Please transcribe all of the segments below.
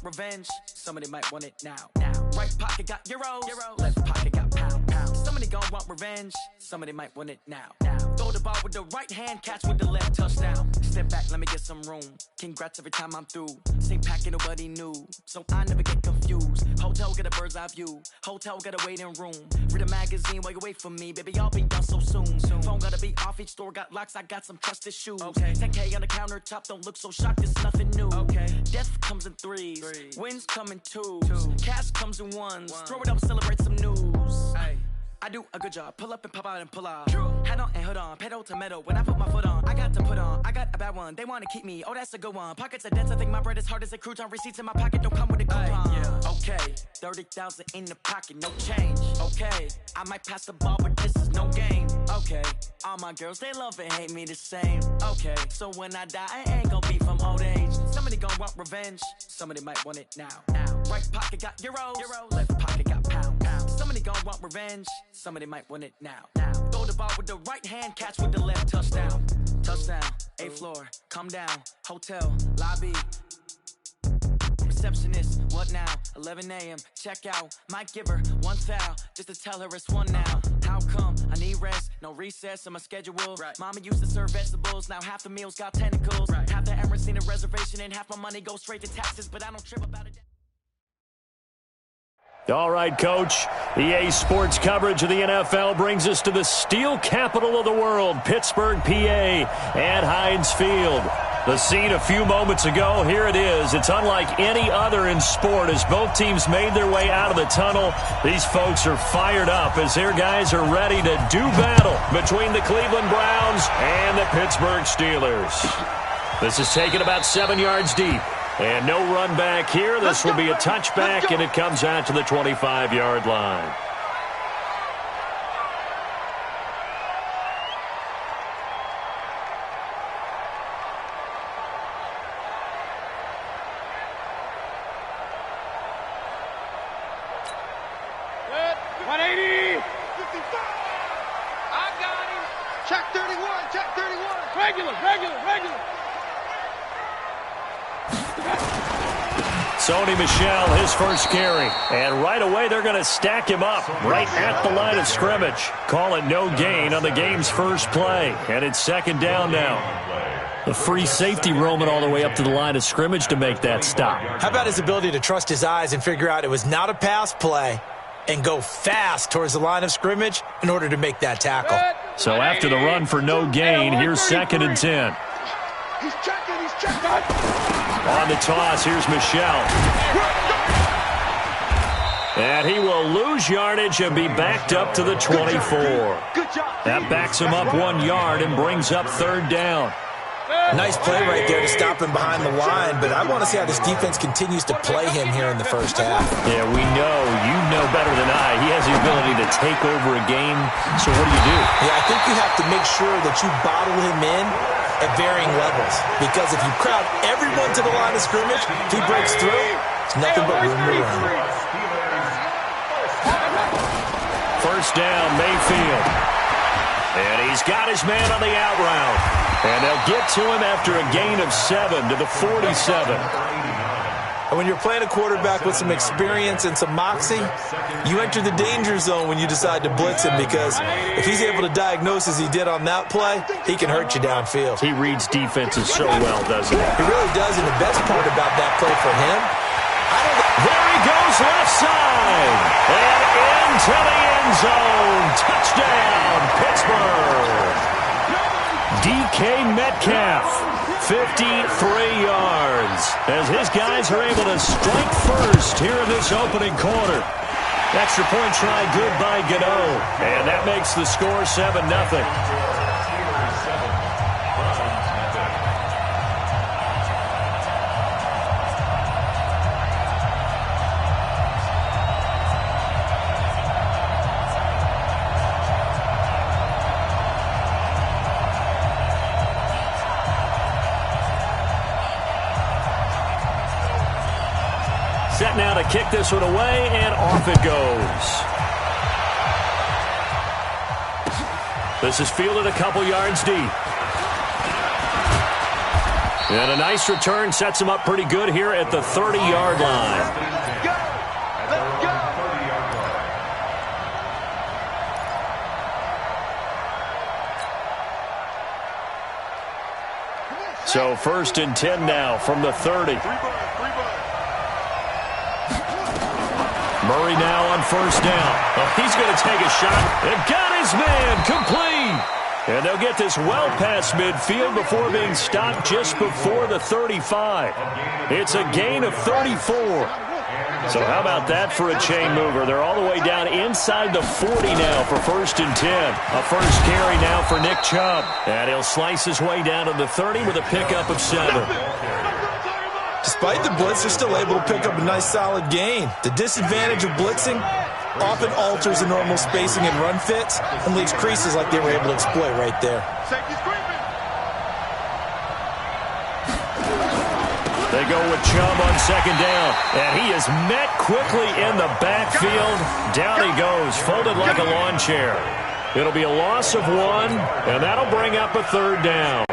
want revenge. Somebody might want it now. Right pocket got euros. Left pocket got pound. Somebody gon' want revenge. Somebody might want it now. Throw the ball with the right hand, catch with the left, touchdown. Step back, let me get some room. Congrats every time I'm through. Same packet, nobody knew, so I never get confused. Hotel get a bird's eye view. Hotel got a waiting room. Read a magazine while you wait for me, baby. I'll be done so soon. Phone gotta be off. Each store got locks. I got some trusted shoes. 10K on the countertop. Don't look so shocked. It's nothing new. Death comes in threes. Wins come in twos. Cash comes in ones. Throw it up, celebrate some news. I do a good job. Pull up and pop out and pull out. Head on and hood on. Pedal to metal. When I put my foot on, I got to put on. I got a bad one. They want to keep me. Oh, that's a good one. Pockets are dense. I think my bread is hard as a crouton. Receipts in my pocket don't come with a coupon. Okay, 30,000 in the pocket, no change. Okay, I might pass the ball, but this is no game. Okay, all my girls, they love and hate me the same. Okay, so when I die, I ain't gonna be from old age. Somebody gon' want revenge. Somebody might want it now. Right pocket got euros. Left pocket got pound. Somebody gon' want revenge. Somebody might want it now. Throw the ball with the right hand, catch with the left, touchdown. Touchdown, 8th floor, come down. Hotel, lobby. Receptionist, what now? 11 a.m., check out. Might give her one foul, just to tell her it's one now. How come? I need rest, no recess in my schedule. Mama used to serve vegetables, now half the meals got tentacles. Half the errands need a reservation, and half my money goes straight to taxes, but I don't trip about it. All right, Coach. EA Sports coverage of the NFL brings us to the steel capital of the world, Pittsburgh, PA, at Heinz Field. The scene a few moments ago, here it is. It's unlike any other in sport as both teams made their way out of the tunnel. These folks are fired up as their guys are ready to do battle between the Cleveland Browns and the Pittsburgh Steelers. This is taken about 7 yards deep. And no run back here. This will be a touchback, and it comes out to the 25-yard line. Good. 180. 55. I got him. Check 31. Check 31. Regular. Sony Michel, his first carry. And right away, they're going to stack him up right at the line of scrimmage. Call it no gain on the game's first play. And it's second down now. The free safety roaming all the way up to the line of scrimmage to make that stop. How about his ability to trust his eyes and figure out it was not a pass play and go fast towards the line of scrimmage in order to make that tackle? So after the run for no gain, here's 2nd and 10. He's checking. On the toss, here's Michel. And he will lose yardage and be backed up to the 24. That backs him up 1 yard and brings up 3rd down. Nice play right there to stop him behind the line, but I want to see how this defense continues to play him here in the first half. Yeah, we know. You know better than I. He has the ability to take over a game. So what do? Yeah, I think you have to make sure that you bottle him in at varying levels, because if you crowd everyone to the line of scrimmage, if he breaks through, it's nothing but room to run. First down, Mayfield. And he's got his man on the out route. And they'll get to him after a gain of 7 to the 47. And when you're playing a quarterback with some experience and some moxie, you enter the danger zone when you decide to blitz him, because if he's able to diagnose as he did on that play, he can hurt you downfield. He reads defenses so well, doesn't he? He really does, and the best part about that play for him, there he goes left side. And into the end zone. Touchdown, Pittsburgh. DK Metcalf, 53 yards, as his guys are able to strike first here in this opening quarter. Extra point try good by Gano, and that makes the score 7-0. Set now to kick this one away, and off it goes. This is fielded a couple yards deep. And a nice return sets him up pretty good here at the 30-yard line. Let's go. So 1st and 10 now from the 30. Murray now on 1st down. Oh, he's going to take a shot and got his man complete. And they'll get this well past midfield before being stopped just before the 35. It's a gain of 34. So how about that for a chain mover? They're all the way down inside the 40 now for 1st and 10. A first carry now for Nick Chubb. And he'll slice his way down to the 30 with a pickup of 7. Despite the blitz, they're still able to pick up a nice solid gain. The disadvantage of blitzing often alters the normal spacing and run fits and leaves creases like they were able to exploit right there. They go with Chubb on 2nd down, and he is met quickly in the backfield. Down he goes, folded like a lawn chair. It'll be a loss of 1, and that'll bring up a 3rd down.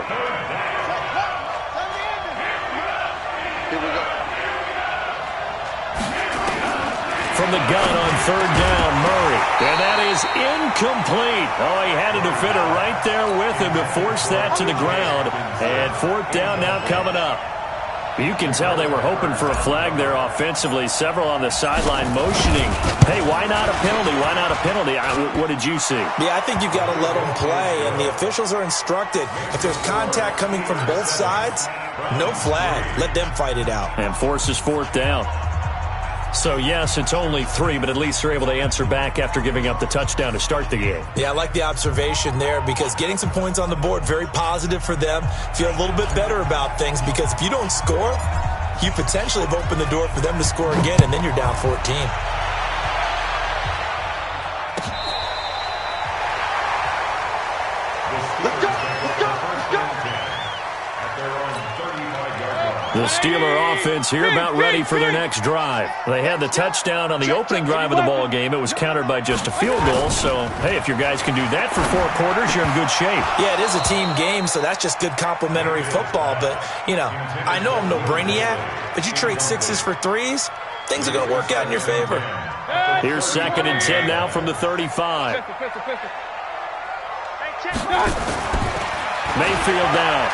From the gun on 3rd down, Murray. And that is incomplete. Oh, he had a defender right there with him to force that to the ground. And 4th down now coming up. You can tell they were hoping for a flag there offensively. Several on the sideline motioning. Hey, why not a penalty? Why not a penalty? What did you see? Yeah, I think you've got to let them play, and the officials are instructed. If there's contact coming from both sides, no flag. Let them fight it out. And forces 4th down. So, yes, it's only 3, but at least they're able to answer back after giving up the touchdown to start the game. Yeah, I like the observation there because getting some points on the board, very positive for them. Feel a little bit better about things because if you don't score, you potentially have opened the door for them to score again, and then you're down 14. The Steeler offense here about ready for their next drive. They had the touchdown on the opening drive of the ball game. It was countered by just a field goal. So, hey, if your guys can do that for 4 quarters, you're in good shape. Yeah, it is a team game, so that's just good complementary football. But, you know, I know I'm no brainiac, but you trade 6s for 3s, things are going to work out in your favor. Here's 2nd and 10 now from the 35. Mayfield down.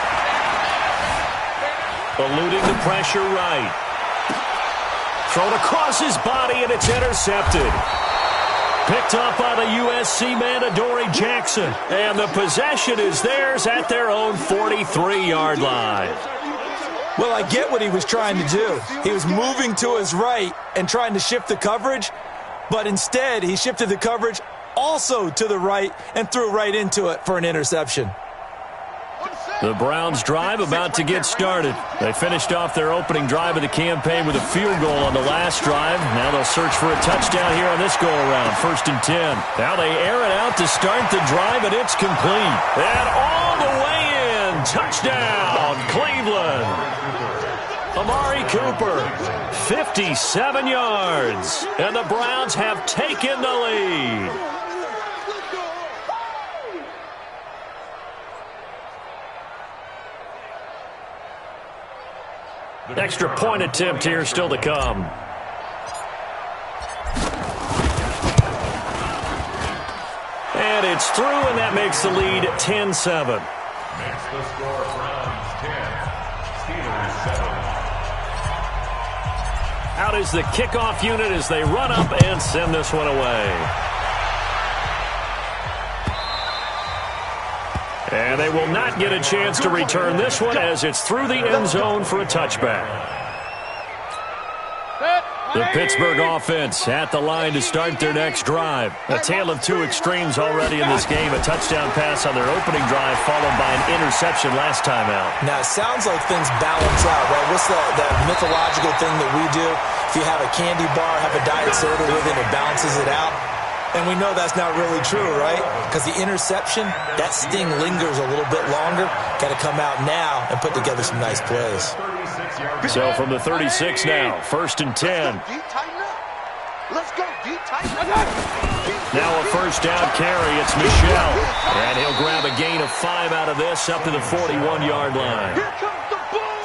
Eluding the pressure right. Thrown across his body, and it's intercepted. Picked up by the USC man, Adoree Jackson. And the possession is theirs at their own 43-yard line. Well, I get what he was trying to do. He was moving to his right and trying to shift the coverage, but instead he shifted the coverage also to the right and threw right into it for an interception. The Browns' drive about to get started. They finished off their opening drive of the campaign with a field goal on the last drive. Now they'll search for a touchdown here on this go-around. 1st and 10. Now they air it out to start the drive, and it's complete. And all the way in. Touchdown, Cleveland. Amari Cooper, 57 yards. And the Browns have taken the lead. Extra point attempt here still to come. And it's through, and that makes the lead 10-7. Makes the score Browns 10, Steelers 7. Out is the kickoff unit as they run up and send this one away. And they will not get a chance to return this one as it's through the end zone for a touchback. The Pittsburgh offense at the line to start their next drive. A tale of 2 extremes already in this game. A touchdown pass on their opening drive followed by an interception last time out. Now, it sounds like things balance out, right? What's that mythological thing that we do? If you have a candy bar, have a diet soda with it, it balances it out. And we know that's not really true, right? Because the interception, that sting lingers a little bit longer. Got to come out now and put together some nice plays. So from the 36 now, 1st and 10. Let's go, D, tighten up. Now a 1st down carry. It's Michel. And he'll grab a gain of 5 out of this up to the 41-yard line. Here comes the ball.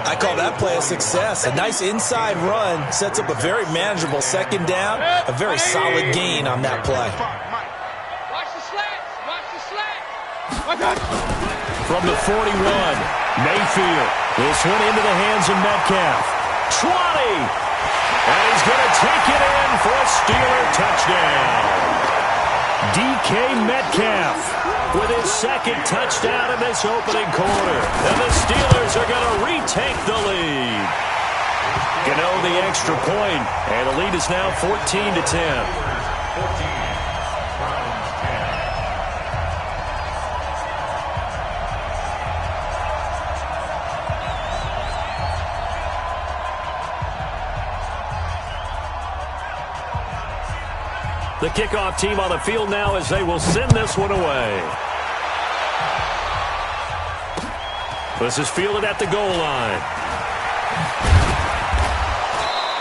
I call that play a success. A nice inside run sets up a very manageable second down, a very solid gain on that play. Watch the slats. Watch the slats. From the 41, Mayfield. This one into the hands of Metcalf. 20! And he's going to take it in for a Steeler touchdown. DK Metcalf with his second touchdown in this opening quarter. And the Steelers are going to retake the lead. Gano the extra point, and the lead is now 14-10. The kickoff team on the field now as they will send this one away. This is fielded at the goal line.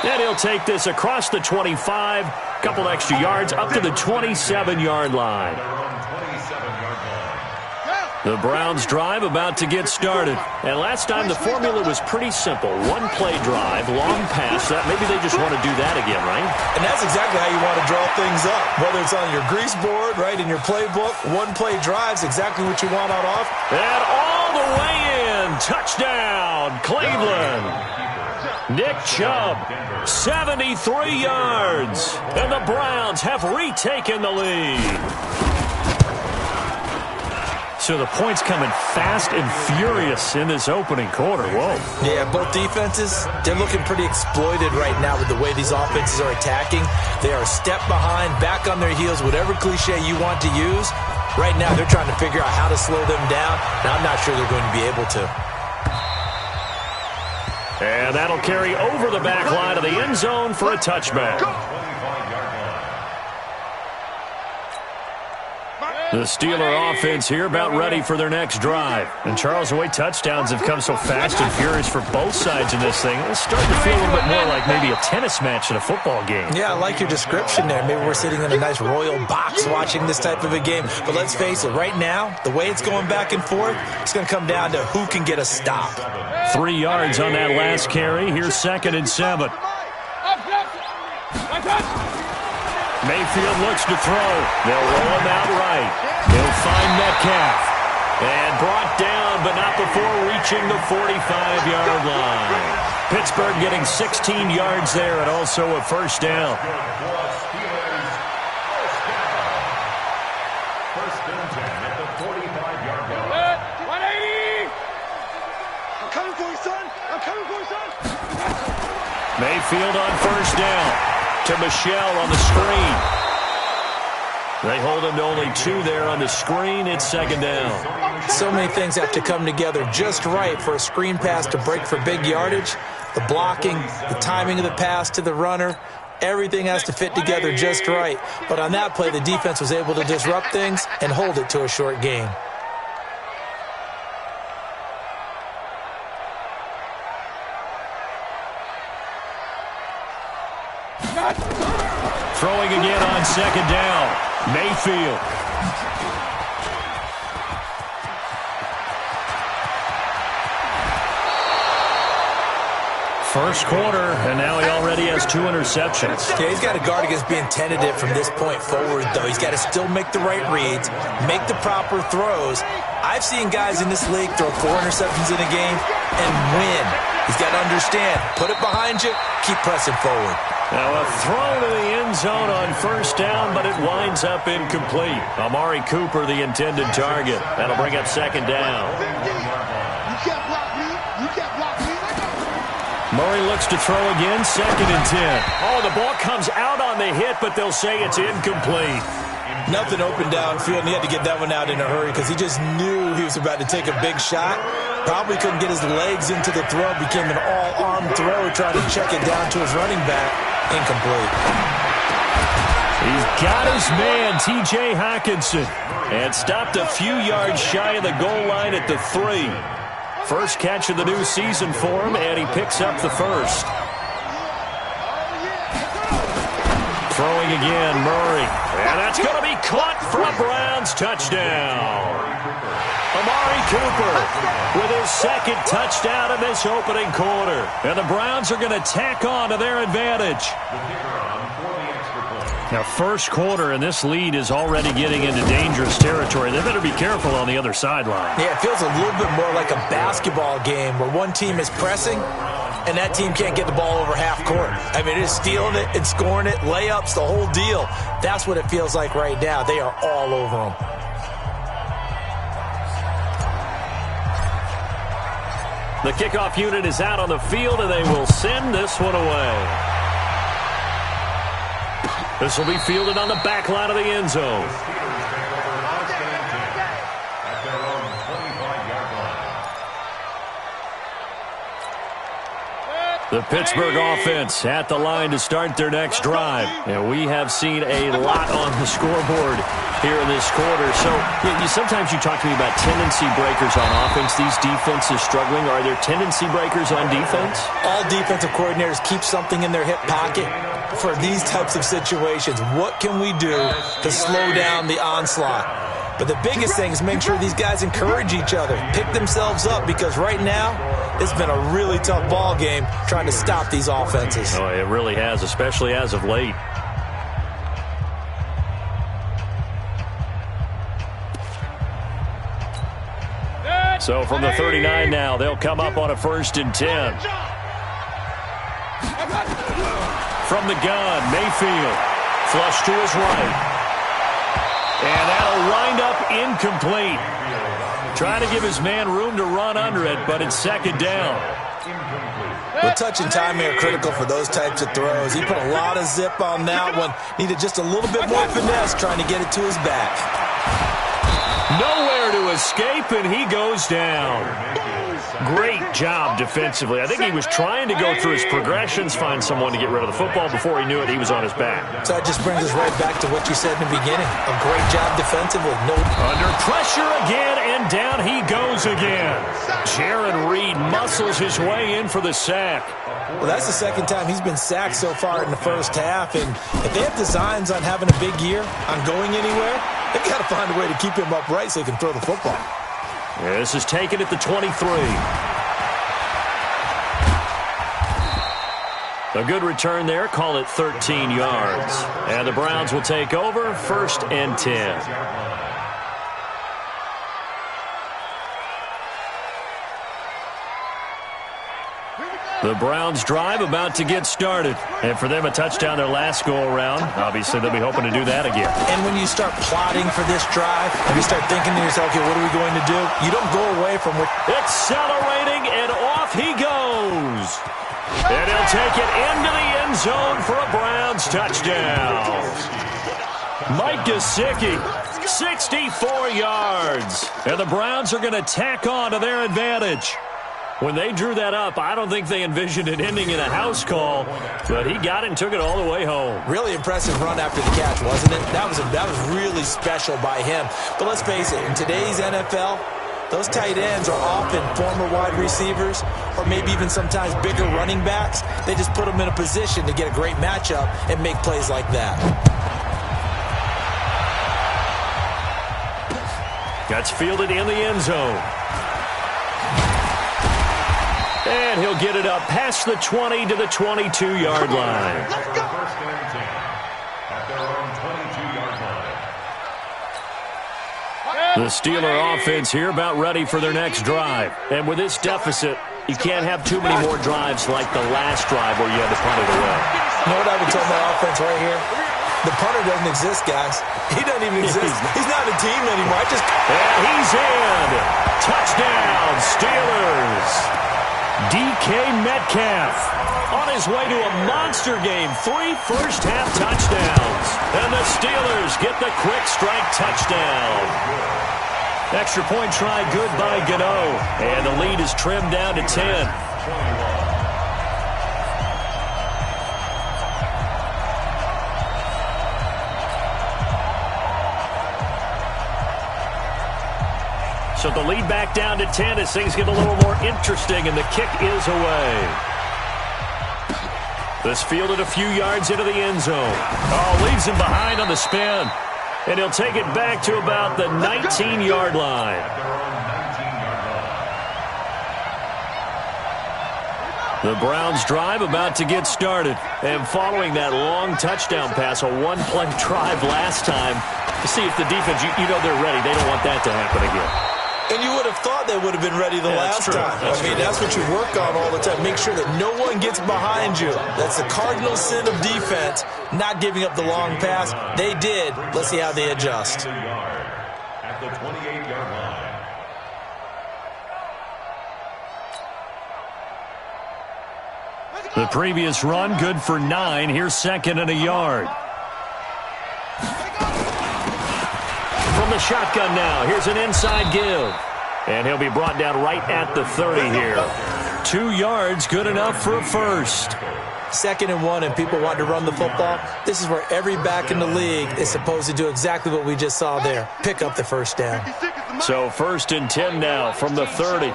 And he'll take this across the 25, couple extra yards up to the 27-yard line. The Browns drive about to get started. And last time the formula was pretty simple. One play drive, long pass. Maybe they just want to do that again, right? And that's exactly how you want to draw things up. Whether it's on your grease board, right, in your playbook, one play drive's exactly what you want out off. And all the way in. Touchdown, Cleveland. Nick Chubb, 73 yards. And the Browns have retaken the lead. So the points coming fast and furious in this opening quarter. Whoa. Yeah, both defenses, they're looking pretty exploited right now with the way these offenses are attacking. They are a step behind, back on their heels, whatever cliche you want to use. Right now, they're trying to figure out how to slow them down, and I'm not sure they're going to be able to. And that'll carry over the back line of the end zone for a touchback. The Steeler offense here about ready for their next drive. And Charles, the way touchdowns have come so fast and furious for both sides in this thing, it's starting to feel a little bit more like maybe a tennis match in a football game. Yeah, I like your description there. Maybe we're sitting in a nice royal box watching this type of a game. But let's face it, right now, the way it's going back and forth, it's going to come down to who can get a stop. 3 yards on that last carry. Here's 2nd and 7. Mayfield looks to throw. They'll roll him out right. He'll find Metcalf. And brought down, but not before reaching the 45-yard line. Pittsburgh getting 16 yards there and also a first down. First and 10 at the 45-yard line. 180! I'm coming for you, son. I'm coming for you, son. Mayfield on first down. To Michelle on the screen. They hold him to only 2 there on the screen. It's 2nd down. So many things have to come together just right for a screen pass to break for big yardage. The blocking, the timing of the pass to the runner, everything has to fit together just right. But on that play, the defense was able to disrupt things and hold it to a short gain. Throwing again on 2nd down. Mayfield. First quarter, and now he already has 2 interceptions. Yeah, he's got to guard against being tentative from this point forward, though. He's got to still make the right reads, make the proper throws. I've seen guys in this league throw 4 interceptions in a game and win. He's got to understand, put it behind you, keep pressing forward. Now a throw to the end zone on first down, but it winds up incomplete. Amari Cooper, the intended target. That'll bring up 2nd down. You can't block me. You can't block me. Murray looks to throw again, 2nd and 10. Oh, the ball comes out on the hit, but they'll say it's incomplete. Nothing open downfield, and he had to get that one out in a hurry because he just knew he was about to take a big shot. Probably couldn't get his legs into the throw. Became an all-arm throw, trying to check it down to his running back. Incomplete. He's got his man, T.J. Hockenson, and stopped a few yards shy of the goal line at the 3. First catch of the new season for him, and he picks up the first. Throwing again, Murray. And that's going to be caught for a Browns touchdown. Amari Cooper with his second touchdown in this opening quarter. And the Browns are going to tack on to their advantage. Now, first quarter, and this lead is already getting into dangerous territory. They better be careful on the other sideline. Yeah, it feels a little bit more like a basketball game where one team is pressing and that team can't get the ball over half court. I mean, it is stealing it and scoring it, layups, the whole deal. That's what it feels like right now. They are all over them. The kickoff unit is out on the field, and they will send this one away. This will be fielded on the back line of the end zone. The Pittsburgh offense at the line to start their next drive. And we have seen a lot on the scoreboard here in this quarter. So sometimes you talk to me about tendency breakers on offense. These defenses struggling. Are there tendency breakers on defense? All defensive coordinators keep something in their hip pocket for these types of situations. What can we do to slow down the onslaught? But the biggest thing is make sure these guys encourage each other, pick themselves up, because right now it's been a really tough ball game trying to stop these offenses. Oh, it really has, especially as of late. So from the 39 now, they'll come up on a 1st and 10. From the gun, Mayfield. Flush to his right. And that'll wind up incomplete. Trying to give his man room to run under it, but it's 2nd down. Well, touch and timing are critical for those types of throws. He put a lot of zip on that one. Needed just a little bit more finesse trying to get it to his back. Nowhere to escape, and he goes down. Great job defensively. I think he was trying to go through his progressions, find someone to get rid of the football. Before he knew it, he was on his back. So that just brings us right back to what you said in the beginning. A great job defensively. Under pressure again, and down he goes again. Jaron Reed muscles his way in for the sack. Well, that's the 2nd time he's been sacked so far in the first half. And if they have designs on having a big year, on going anywhere, they've got to find a way to keep him upright so he can throw the football. This is taken at the 23. A good return there. Call it 13 yards. And the Browns will take over 1st and 10. The Browns drive about to get started. And for them, a touchdown their last go-around. Obviously, they'll be hoping to do that again. And when you start plotting for this drive, and you start thinking to yourself, okay, what are we going to do? You don't go away from what... Accelerating, and off he goes. And he'll take it into the end zone for a Browns touchdown. Mike Gesicki, 64 yards. And the Browns are going to tack on to their advantage. When they drew that up, I don't think they envisioned it ending in a house call, but he got it and took it all the way home. Really impressive run after the catch, wasn't it? That was really special by him. But let's face it, in today's NFL, those tight ends are often former wide receivers or maybe even sometimes bigger running backs. They just put them in a position to get a great matchup and make plays like that. That's fielded in the end zone. And he'll get it up past the 20 to the 22-yard line. Let's go. 1st and 10 at their own 22-yard line. The Steeler offense here about ready for their next drive. And with this deficit, you can't have too many more drives like the last drive where you had to punt it away. You know what I would tell my offense right here? The punter doesn't exist, guys. He doesn't even exist. He's not a team anymore. And he's in. Touchdown, Steelers. DK Metcalf on his way to a monster game. 3 first-half touchdowns. And the Steelers get the quick strike touchdown. Extra point try good by Gano. And the lead is trimmed down to 10. So the lead back down to 10 as things get a little more interesting, and the kick is away. This fielded a few yards into the end zone. Oh, leaves him behind on the spin. And he'll take it back to about the 19-yard line. The Browns drive about to get started. And following that long touchdown pass, a one-play drive last time, to see if the defense, you know they're ready. They don't want that to happen again. And you would have thought they would have been ready the last time. That's what you work on all the time. Make sure that no one gets behind you. That's the cardinal sin of defense, not giving up the long pass. They did. Let's see how they adjust. At the 28-yard line. The previous run, good for 9. Here's second and a yard. From the shotgun now, here's an inside give. And he'll be brought down right at the 30 here. 2 yards, good enough for a first. Second and 1, and people want to run the football. This is where every back in the league is supposed to do exactly what we just saw there. Pick up the first down. So 1st and 10 now from the 30.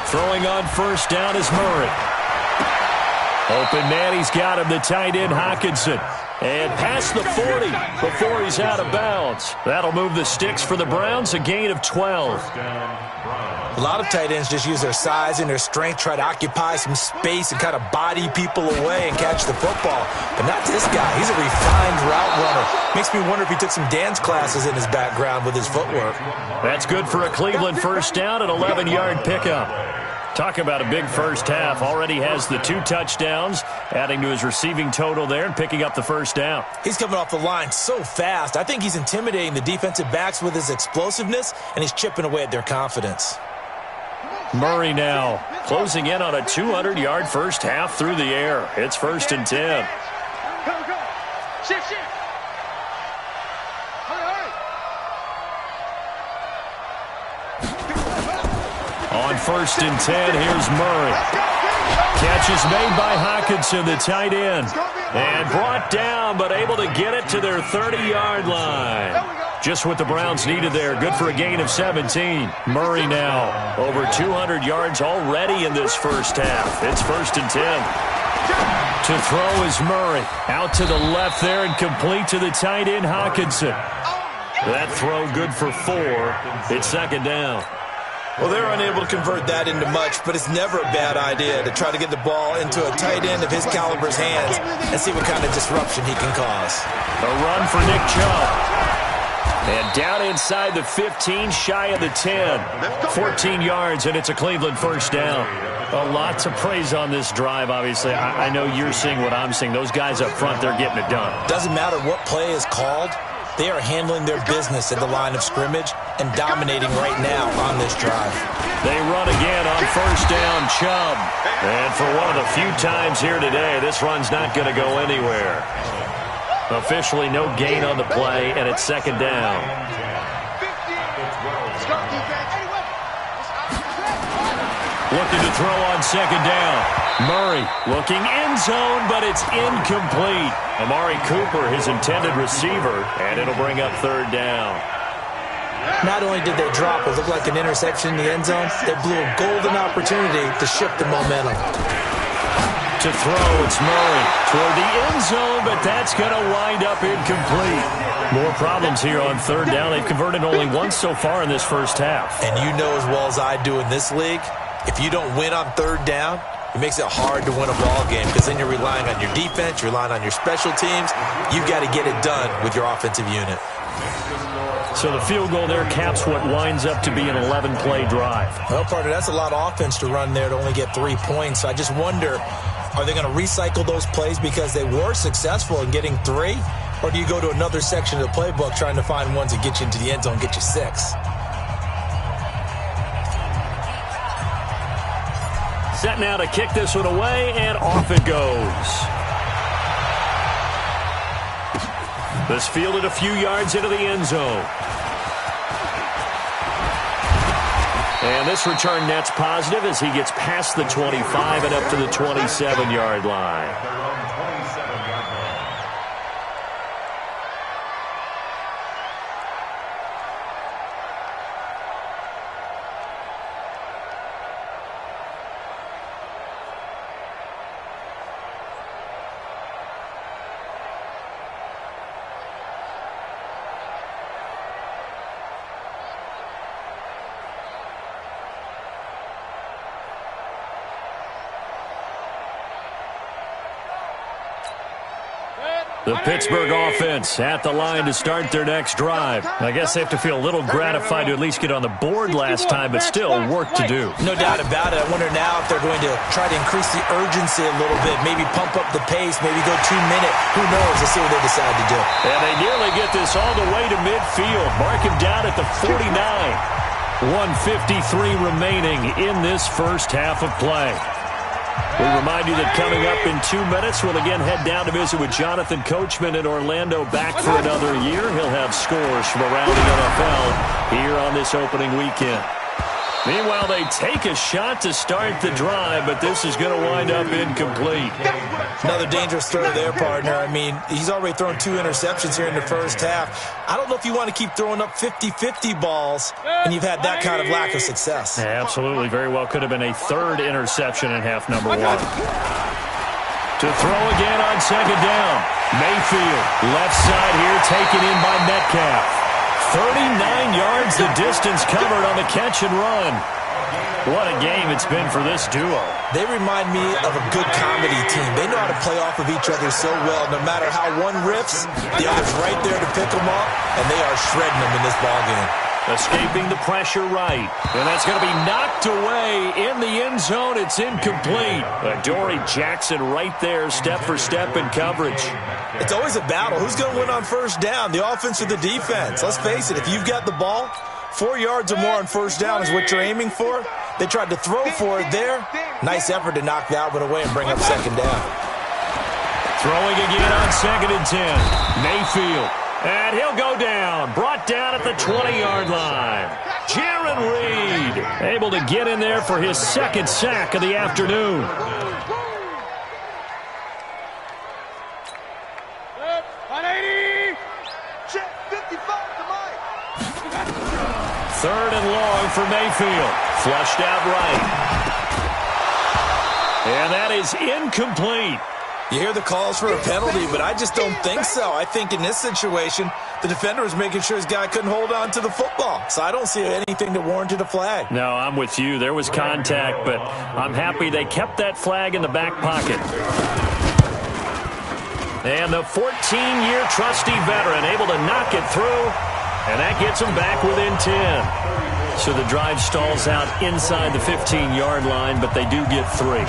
Throwing on first down is Murray. Open man, he's got him, the tight end Hockenson. And past the 40 before he's out of bounds. That'll move the sticks for the Browns, a gain of 12. A lot of tight ends just use their size and their strength, try to occupy some space and kind of body people away and catch the football. But not this guy. He's a refined route runner. Makes me wonder if he took some dance classes in his background with his footwork. That's good for a Cleveland first down, an 11-yard pickup. Talk about a big first half. Already has the 2 touchdowns, adding to his receiving total there and picking up the first down. He's coming off the line so fast. I think he's intimidating the defensive backs with his explosiveness, and he's chipping away at their confidence. Murray now closing in on a 200-yard first half through the air. It's 1st and 10. Go. Shift. On 1st and 10, here's Murray. Catch is made by Hockenson, the tight end. And brought down, but able to get it to their 30-yard line. Just what the Browns needed there. Good for a gain of 17. Murray now over 200 yards already in this first half. It's 1st and 10. To throw is Murray. Out to the left there and complete to the tight end Hockenson. That throw good for 4. It's 2nd down. Well, they're unable to convert that into much, but it's never a bad idea to try to get the ball into a tight end of his caliber's hands and see what kind of disruption he can cause. A run for Nick Chubb. And down inside the 15, shy of the 10. 14 yards, and it's a Cleveland first down. A lot to praise on this drive, obviously. I know you're seeing what I'm seeing. Those guys up front, they're getting it done. Doesn't matter what play is called. They are handling their business at the line of scrimmage and dominating right now on this drive. They run again on first down, Chubb. And for one of the few times here today, this run's not going to go anywhere. Officially no gain on the play, and it's 2nd down. Looking to throw on 2nd down. Murray looking end zone, but it's incomplete. Amari Cooper, his intended receiver, and it'll bring up 3rd down. Not only did they drop what looked like an interception in the end zone, they blew a golden opportunity to shift the momentum. To throw, it's Murray toward the end zone, but that's going to wind up incomplete. More problems here on 3rd down. They've converted only once so far in this first half. And you know as well as I do in this league, if you don't win on 3rd down, it makes it hard to win a ball game because then you're relying on your defense, you're relying on your special teams. You've got to get it done with your offensive unit. So the field goal there caps what winds up to be an 11-play drive. Well, partner, that's a lot of offense to run there to only get 3 points. So I just wonder, are they going to recycle those plays because they were successful in getting 3? Or do you go to another section of the playbook trying to find ones that get you into the end zone and get you 6? Set now to kick this one away, and off it goes. This fielded a few yards into the end zone. And this return net's positive as he gets past the 25 and up to the 27-yard line. The Pittsburgh offense at the line to start their next drive. I guess they have to feel a little gratified to at least get on the board last time, but still work to do. No doubt about it. I wonder now if they're going to try to increase the urgency a little bit, maybe pump up the pace, maybe go 2 minute. Who knows? Let's see what they decide to do. And they nearly get this all the way to midfield. Mark him down at the 49. 1:53 remaining in this first half of play. We remind you that coming up in 2 minutes, we'll again head down to visit with Jonathan Coachman in Orlando, back for another year. He'll have scores from around the NFL here on this opening weekend. Meanwhile, they take a shot to start the drive, but this is going to wind up incomplete. Another dangerous throw there, partner. I mean, he's already thrown 2 interceptions here in the first half. I don't know if you want to keep throwing up 50-50 balls, and you've had that kind of lack of success. Yeah, absolutely. Very well could have been a third interception in half number 1. To throw again on second down. Mayfield, left side here, taken in by Metcalf. 39 yards the distance covered on the catch and run. What a game it's been for this duo. They remind me of a good comedy team. They know how to play off of each other so well. No matter how one riffs, the other's right there to pick them up, and they are shredding them in this ballgame. Escaping the pressure right. And that's going to be knocked away in the end zone. It's incomplete. Adoree Jackson right there, step for step in coverage. It's always a battle. Who's going to win on first down, the offense or the defense? Let's face it, if you've got the ball, 4 yards or more on first down is what you're aiming for. They tried to throw for it there. Nice effort to knock that one away and bring up second down. Throwing again on 2nd and 10. Mayfield. And he'll go down. Brought down at the 20-yard line. Jaron Reed able to get in there for his second sack of the afternoon. Third and long for Mayfield. Flushed out right. And that is incomplete. You hear the calls for a penalty, but I just don't think so. I think in this situation, the defender was making sure his guy couldn't hold on to the football. So I don't see anything that warranted a flag. No, I'm with you. There was contact, but I'm happy they kept that flag in the back pocket. And the 14-year trusty veteran able to knock it through, and that gets him back within 10. So the drive stalls out inside the 15-yard line, but they do get 3.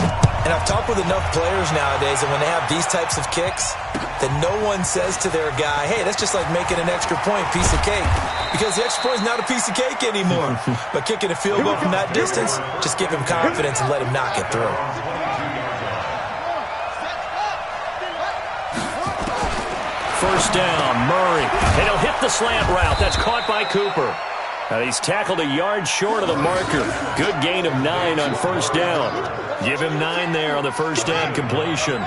And I've talked with enough players nowadays, and when they have these types of kicks, that no one says to their guy, hey, that's just like making an extra point, piece of cake. Because the extra point is not a piece of cake anymore. But kicking a field goal from that distance, just give him confidence and let him knock it through. First down, Murray. And he'll hit the slant route. That's caught by Cooper. Now he's tackled a yard short of the marker. Good gain of 9 on first down. Give him 9 there on the first down completion.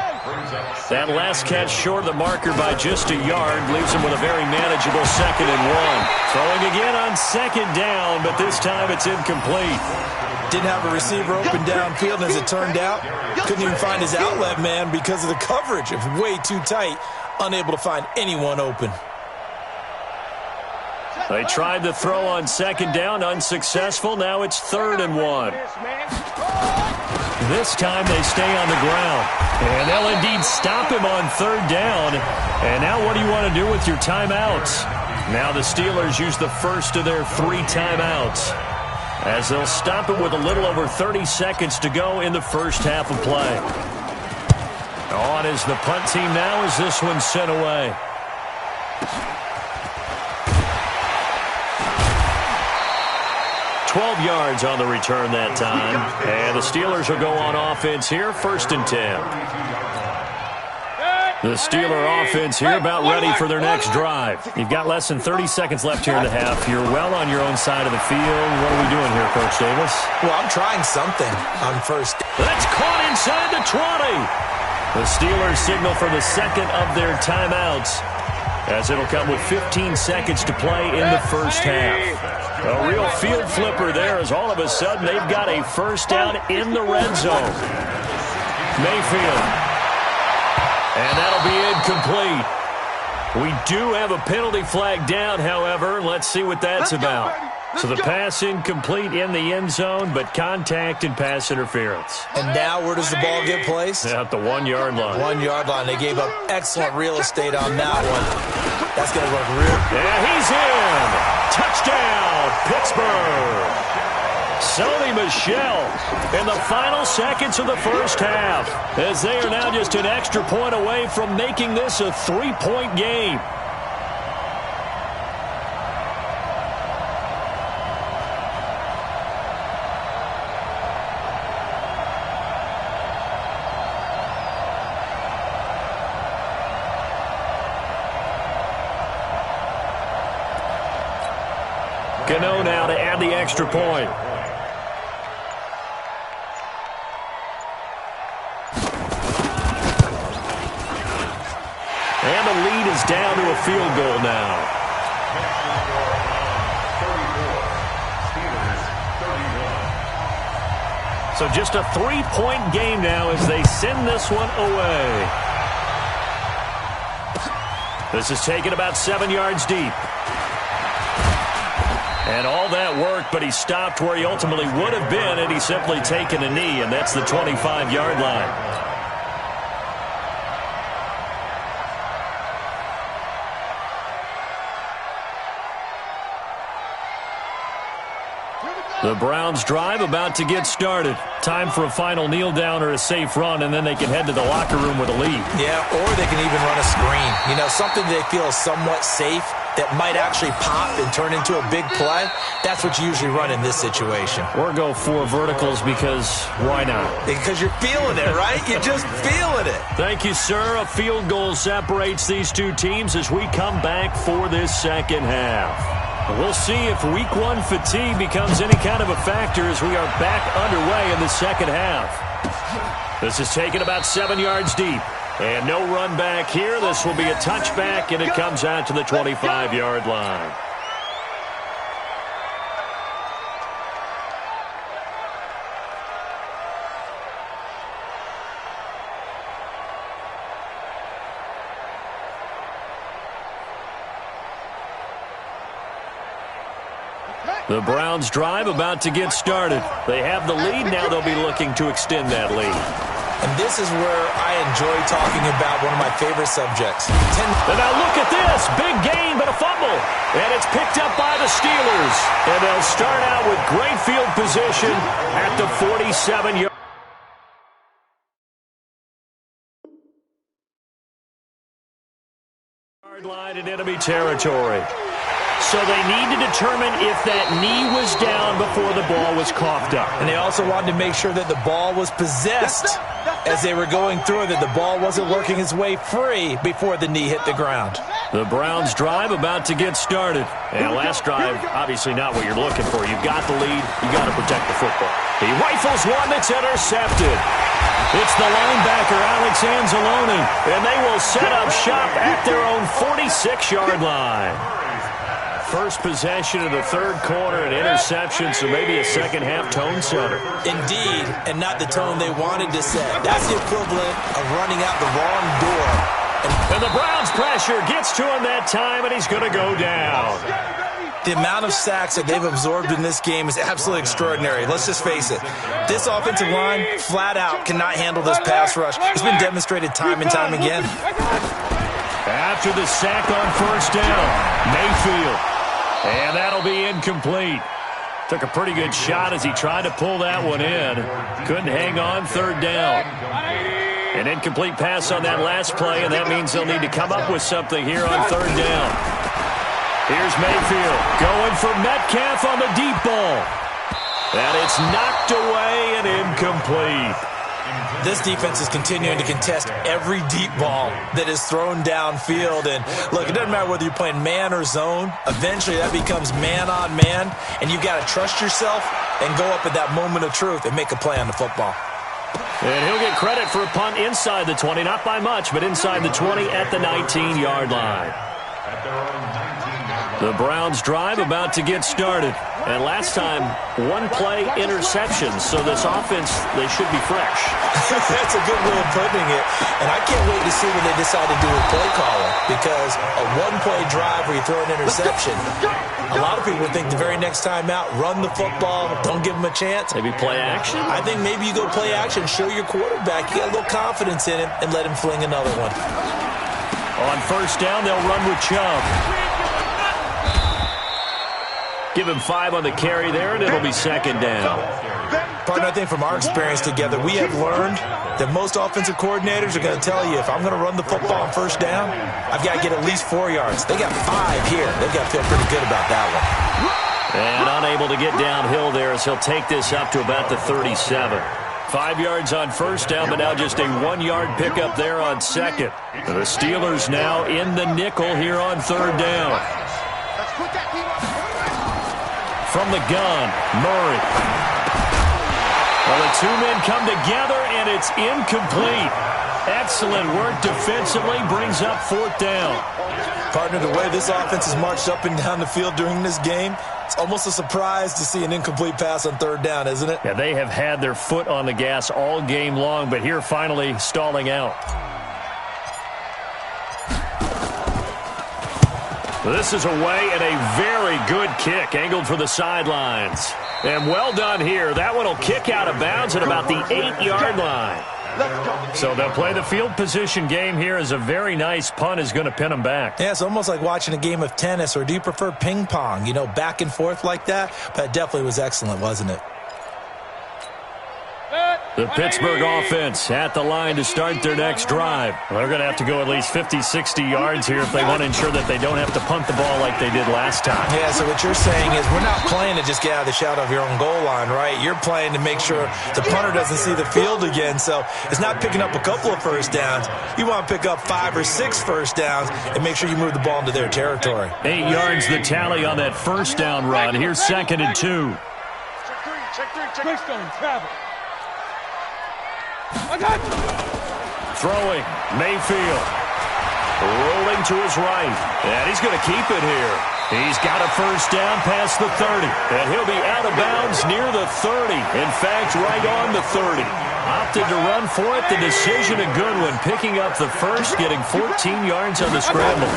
That last catch short of the marker by just a yard leaves him with a very manageable 2nd and 1. Throwing again on second down, but this time it's incomplete. Didn't have a receiver open downfield, and as it turned out, couldn't even find his outlet man because of the coverage. It was way too tight, unable to find anyone open. They tried to throw on second down, unsuccessful. Now it's 3rd and 1. This time they stay on the ground. And they'll indeed stop him on 3rd down. And now what do you want to do with your timeouts? Now the Steelers use the first of their 3 timeouts, as they'll stop it with a little over 30 seconds to go in the first half of play. On is the punt team now as this one's sent away. $12 yards on the return that time. And the Steelers will go on offense here, 1st and 10. The Steeler offense here about ready for their next drive. You've got less than 30 seconds left here in the half. You're well on your own side of the field. What are we doing here, Coach Davis? Well, I'm trying something on first. That's caught inside the 20. The Steelers signal for the second of their timeouts, as it'll come with 15 seconds to play in the first half. A real field flipper there, as all of a sudden they've got a first down in the red zone. Mayfield. And that'll be incomplete. We do have a penalty flag down, however. Let's see what that's about. So the pass incomplete in the end zone, but contact and pass interference. And now where does the ball get placed? At the 1 yard line. 1 yard line. They gave up excellent real estate on that one. That's going to look real. And he's in. Touchdown, Pittsburgh. Sony Michel in the final seconds of the first half, as they are now just an extra point away from making this a 3-point game. Gano now to add the extra point. And the lead is down to a field goal now. So just a 3-point game now as they send this one away. This is taken about 7 yards deep. And all that work, but he stopped where he ultimately would have been had he simply taken a knee, and that's the 25-yard line. The Browns drive about to get started. Time for a final kneel down or a safe run, and then they can head to the locker room with a lead. Yeah, or they can even run a screen. You know, something they feel is somewhat safe that might actually pop and turn into a big play. That's what you usually run in this situation. Or go 4 verticals because why not? Because you're feeling it, right? You're just feeling it. Thank you, sir. A field goal separates these two teams as we come back for this second half. We'll see if week 1 fatigue becomes any kind of a factor as we are back underway in the second half. This is taken about 7 yards deep. And no run back here. This will be a touchback, and it comes out to the 25-yard line. The Browns drive about to get started. They have the lead. Now they'll be looking to extend that lead. And this is where I enjoy talking about one of my favorite subjects. And now look at this. Big gain, but a fumble. And it's picked up by the Steelers. And they'll start out with great field position at the 47-yard line in enemy territory. So they need to determine if that knee was down before the ball was coughed up. And they also wanted to make sure that the ball was possessed as they were going through, that the ball wasn't working its way free before the knee hit the ground. The Browns drive about to get started. And last drive, obviously not what you're looking for. You've got the lead. You've got to protect the football. He rifles one that's intercepted. It's the linebacker, Alex Anzalone. And they will set up shop at their own 46-yard line. First possession of the third quarter, an interception, so maybe a second-half tone setter. Indeed, and not the tone they wanted to set. That's the equivalent of running out the wrong door. And the Browns' pressure gets to him that time, and he's going to go down. The amount of sacks that they've absorbed in this game is absolutely extraordinary. Let's just face it. This offensive line, flat out, cannot handle this pass rush. It's been demonstrated time and time again. After the sack on first down, Mayfield. And that'll be incomplete. Took a pretty good shot as he tried to pull that one in. Couldn't hang on, third down. An incomplete pass on that last play, and that means they'll need to come up with something here on third down. Here's Mayfield going for Metcalf on the deep ball. And it's knocked away and incomplete. This defense is continuing to contest every deep ball that is thrown downfield. And look, it doesn't matter whether you're playing man or zone. Eventually that becomes man on man, and you've got to trust yourself and go up at that moment of truth and make a play on the football. And he'll get credit for a punt inside the 20, not by much, but inside the 20 at the 19-yard line. At their own 19-yard line. The Browns drive about to get started. And last time, one-play interceptions. So this offense, they should be fresh. That's a good way of putting it. And I can't wait to see what they decide to do with play calling. Because a one-play drive where you throw an interception, a lot of people would think the very next time out, run the football, don't give them a chance. Maybe play action? I think maybe you go play action, show your quarterback you got a little confidence in him, and let him fling another one. On first down, they'll run with Chubb. Give him 5 on the carry there, and it'll be second down. Partner, I think from our experience together, we have learned that most offensive coordinators are going to tell you, if I'm going to run the football on first down, I've got to get at least 4 yards. They got 5 here. They've got to feel pretty good about that one. And unable to get downhill there as he'll take this up to about the 37. 5 yards on first down, but now just a 1-yard pickup there on second. The Steelers now in the nickel here on third down. From the gun, Murray. Well, the two men come together, and it's incomplete. Excellent work defensively, brings up fourth down. Partner, the way this offense has marched up and down the field during this game, it's almost a surprise to see an incomplete pass on third down, isn't it? Yeah, they have had their foot on the gas all game long, but here finally stalling out. This is away and a very good kick, angled for the sidelines. And well done here. That one will kick out of bounds at about the 8-yard line. So they'll play the field position game here as a very nice punt is going to pin them back. Yeah, it's almost like watching a game of tennis, or do you prefer ping pong? You know, back and forth like that? But it definitely was excellent, wasn't it? The Pittsburgh offense at the line to start their next drive. Well, they're going to have to go at least 50, 60 yards here if they want to ensure that they don't have to punt the ball like they did last time. Yeah, so what you're saying is we're not playing to just get out of the shadow of your own goal line, right? You're playing to make sure the punter doesn't see the field again. So it's not picking up a couple of first downs. You want to pick up 5 or 6 first downs and make sure you move the ball into their territory. 8 yards the tally on that first down run. Here's 2nd and 2. Check three. Travel. Throwing, Mayfield. Rolling to his right. And he's going to keep it here. He's got a first down past the 30. And he'll be out of bounds near the 30. In fact, right on the 30. Opted to run for it. The decision a good one. Picking up the first, getting 14 yards on the scramble.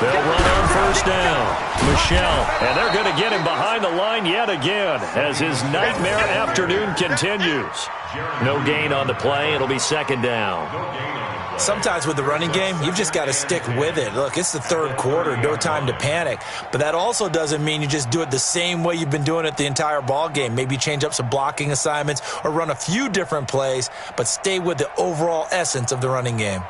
They'll run on first down. Michelle. And they're going to get him behind the line yet again as his nightmare afternoon continues. No gain on the play. It'll be second down. Sometimes with the running game, you've just got to stick with it. Look, it's the third quarter, no time to panic. But that also doesn't mean you just do it the same way you've been doing it the entire ball game. Maybe change up some blocking assignments or run a few different plays, but stay with the overall essence of the running game.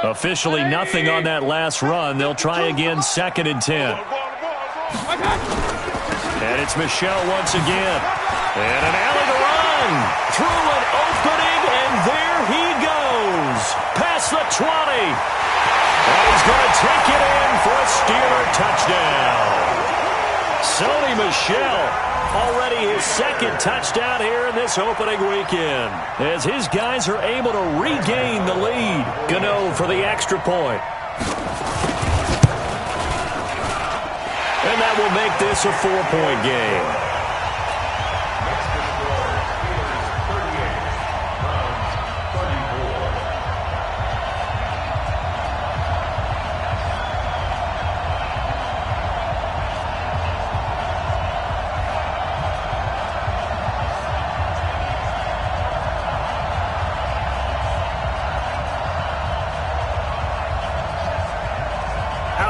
Officially nothing on that last run. They'll try again, 2nd and 10. And it's Michelle once again. And an alley to run. Through an opening, and there he goes. Past the 20. And he's going to take it in for a Steeler touchdown. Sony Michel, already his 2nd touchdown here in this opening weekend. As his guys are able to regain the lead. Gano for the extra point. And that will make this a 4-point game.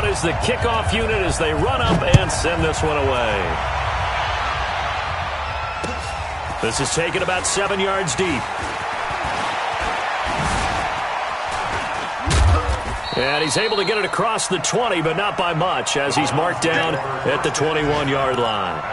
Is the kickoff unit as they run up and send this one away. This is taken about 7 yards deep. And he's able to get it across the 20, but not by much, as he's marked down at the 21-yard line.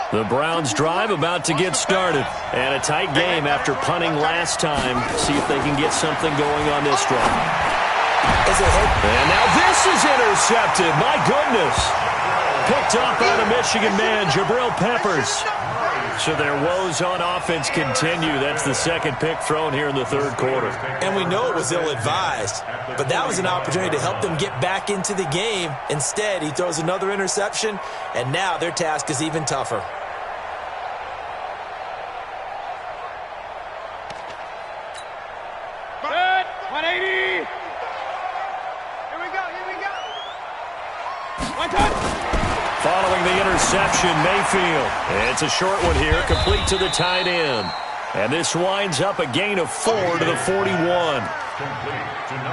The Browns drive about to get started. And a tight game after punting last time. See if they can get something going on this drive. And now this is intercepted. My goodness. Picked up by the Michigan man, Jabril Peppers. So their woes on offense continue. That's the second pick thrown here in the third quarter. And we know it was ill-advised, but that was an opportunity to help them get back into the game. Instead, he throws another interception, and now their task is even tougher. Good. 180. Here we go. One touch. Following the interception, Mayfield. It's a short one here, complete to the tight end. And this winds up a gain of 4 to the 41.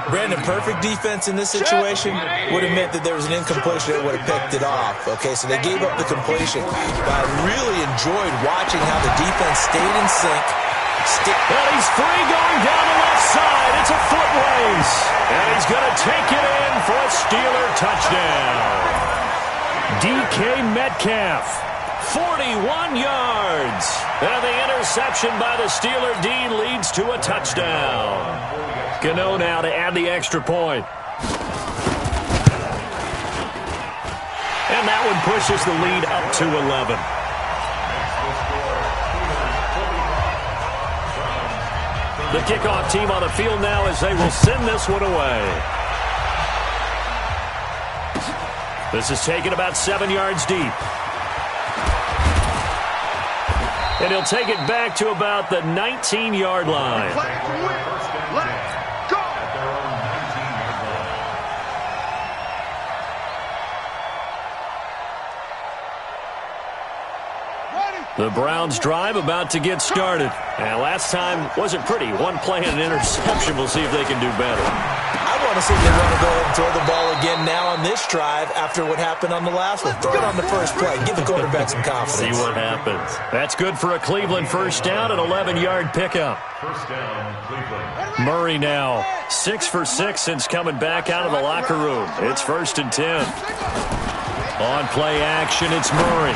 Brandon, perfect defense in this situation would have meant that there was an incompletion that would have picked it off. Okay, so they gave up the completion. But I really enjoyed watching how the defense stayed in sync. Well, he's free going down the left side. It's a foot race. And he's going to take it in for a Steeler touchdown. DK Metcalf, 41 yards. And the interception by the Steeler D leads to a touchdown. Gano now to add the extra point. And that one pushes the lead up to 11. The kickoff team on the field now as they will send this one away. This is taken about 7 yards deep. And he'll take it back to about the 19-yard line. Let's go. The Browns drive about to get started. And last time wasn't pretty. One play and an interception. We'll see if they can do better. I want to see if they want to go ahead and throw the ball again now on this drive after what happened on the last one. Throw it on the first play. Give the quarterback some confidence. See what happens. That's good for a Cleveland first down, an 11-yard pickup. First down, Cleveland. Murray now 6 for 6 since coming back out of the locker room. It's 1st and 10. On play action, it's Murray.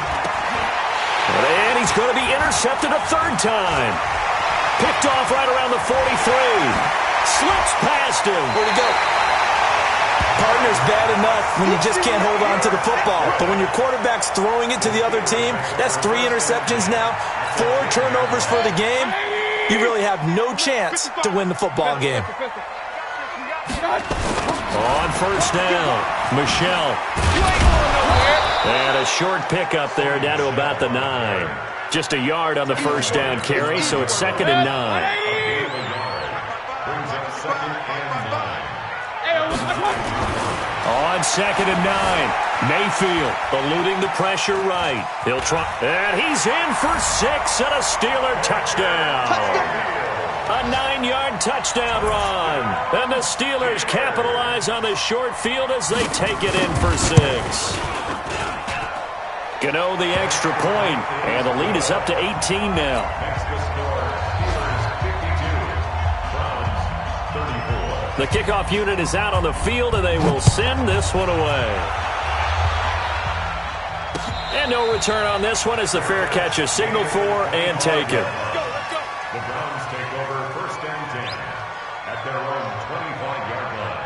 And he's going to be intercepted a third time. Picked off right around the 43. Slips past him. Where'd he go? Partner's bad enough when you just can't hold on to the football. But when your quarterback's throwing it to the other team, that's 3 interceptions now, 4 turnovers for the game. You really have no chance to win the football game. On first down, Michelle. And a short pickup there down to about the 9. Just a yard on the first down carry, so it's 2nd and 9. On 2nd and 9, Mayfield eluding the pressure right. He'll try, and he's in for 6 and a Steeler touchdown. A 9-yard touchdown run. And the Steelers capitalize on the short field as they take it in for 6. Gano the extra point, and the lead is up to 18 now. Next to score, Steelers 52, Browns 34. The kickoff unit is out on the field, and they will send this one away. And no return on this one as the fair catch is signaled for and taken. The Browns take over 1st and 10 at their own 25-yard line.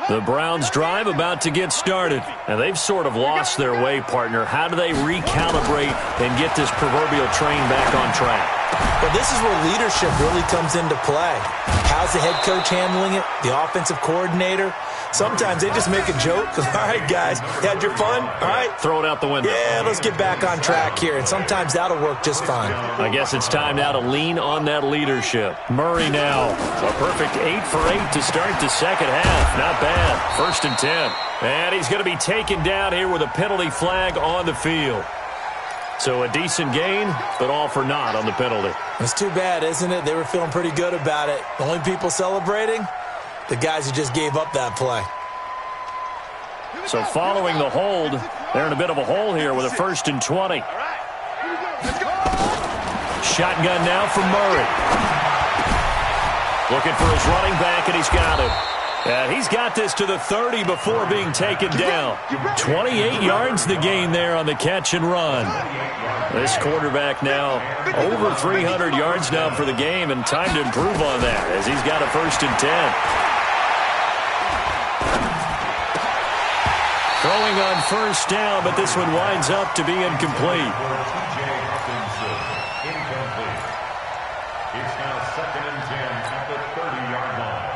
The Browns drive about to get started, and they've sort of lost their way, partner. How do they recalibrate and get this proverbial train back on track? Well, this is where leadership really comes into play. How's the head coach handling it? The offensive coordinator? Sometimes they just make a joke. All right, guys, you had your fun? All right. Throw it out the window. Yeah, let's get back on track here. And sometimes that'll work just fine. I guess it's time now to lean on that leadership. Murray now. A perfect 8 for 8 to start the second half. Not bad. 1st and 10. And he's going to be taken down here with a penalty flag on the field. So a decent gain, but all for naught on the penalty. It's too bad, isn't it? They were feeling pretty good about it. The only people celebrating? The guys who just gave up that play. So following the hold, they're in a bit of a hole here with a 1st and 20. Shotgun now from Murray. Looking for his running back, and he's got it. And he's got this to the 30 before being taken down. 28 yards the gain there on the catch and run. This quarterback now over 300 yards now for the game, and time to improve on that as he's got a 1st and 10. Throwing on 1st down, but this one winds up to be incomplete. It's now 2nd and 10 at the 30-yard line.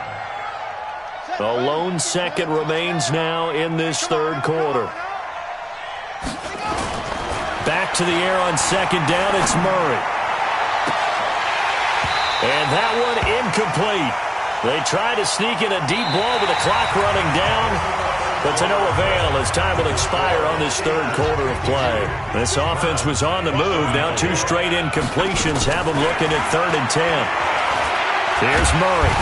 A lone second remains now in this 3rd quarter. Back to the air on 2nd down, it's Murray. And that one incomplete. They try to sneak in a deep ball with the clock running down, but to no avail as time will expire on this 3rd quarter of play. This offense was on the move. Now 2 straight incompletions have them looking at 3rd and 10. Here's Murray.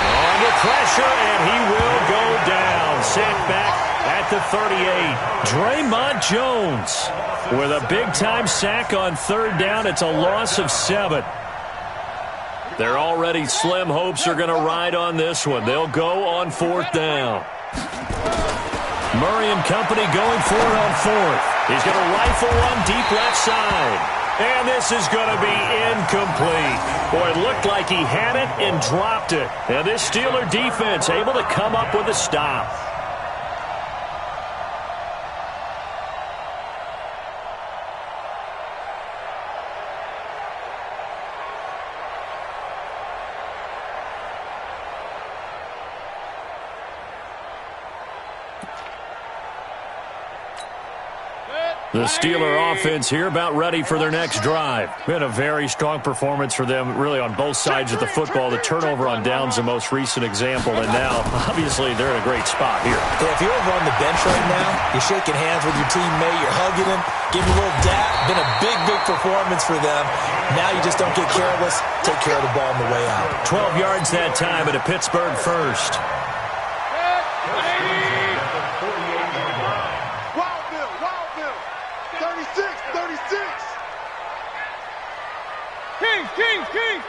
Under pressure, and he will go down. Sacked back at the 38. Draymond Jones with a big-time sack on 3rd down. It's a loss of 7. Their already slim hopes are going to ride on this one. They'll go on 4th down. Murray and company going for it on 4th. He's going to rifle one deep left side. And this is going to be incomplete. Boy, it looked like he had it and dropped it. And this Steeler defense able to come up with a stop. The Steeler offense here about ready for their next drive. Been a very strong performance for them really on both sides of the football. The turnover on downs the most recent example, and now obviously they're in a great spot here. Yeah, if you're over on the bench right now, you're shaking hands with your teammate, you're hugging him, giving a little dap. Been a big performance for them. Now you just don't get careless. Take care of the ball on the way out. 12 yards that time at a Pittsburgh 1st. King!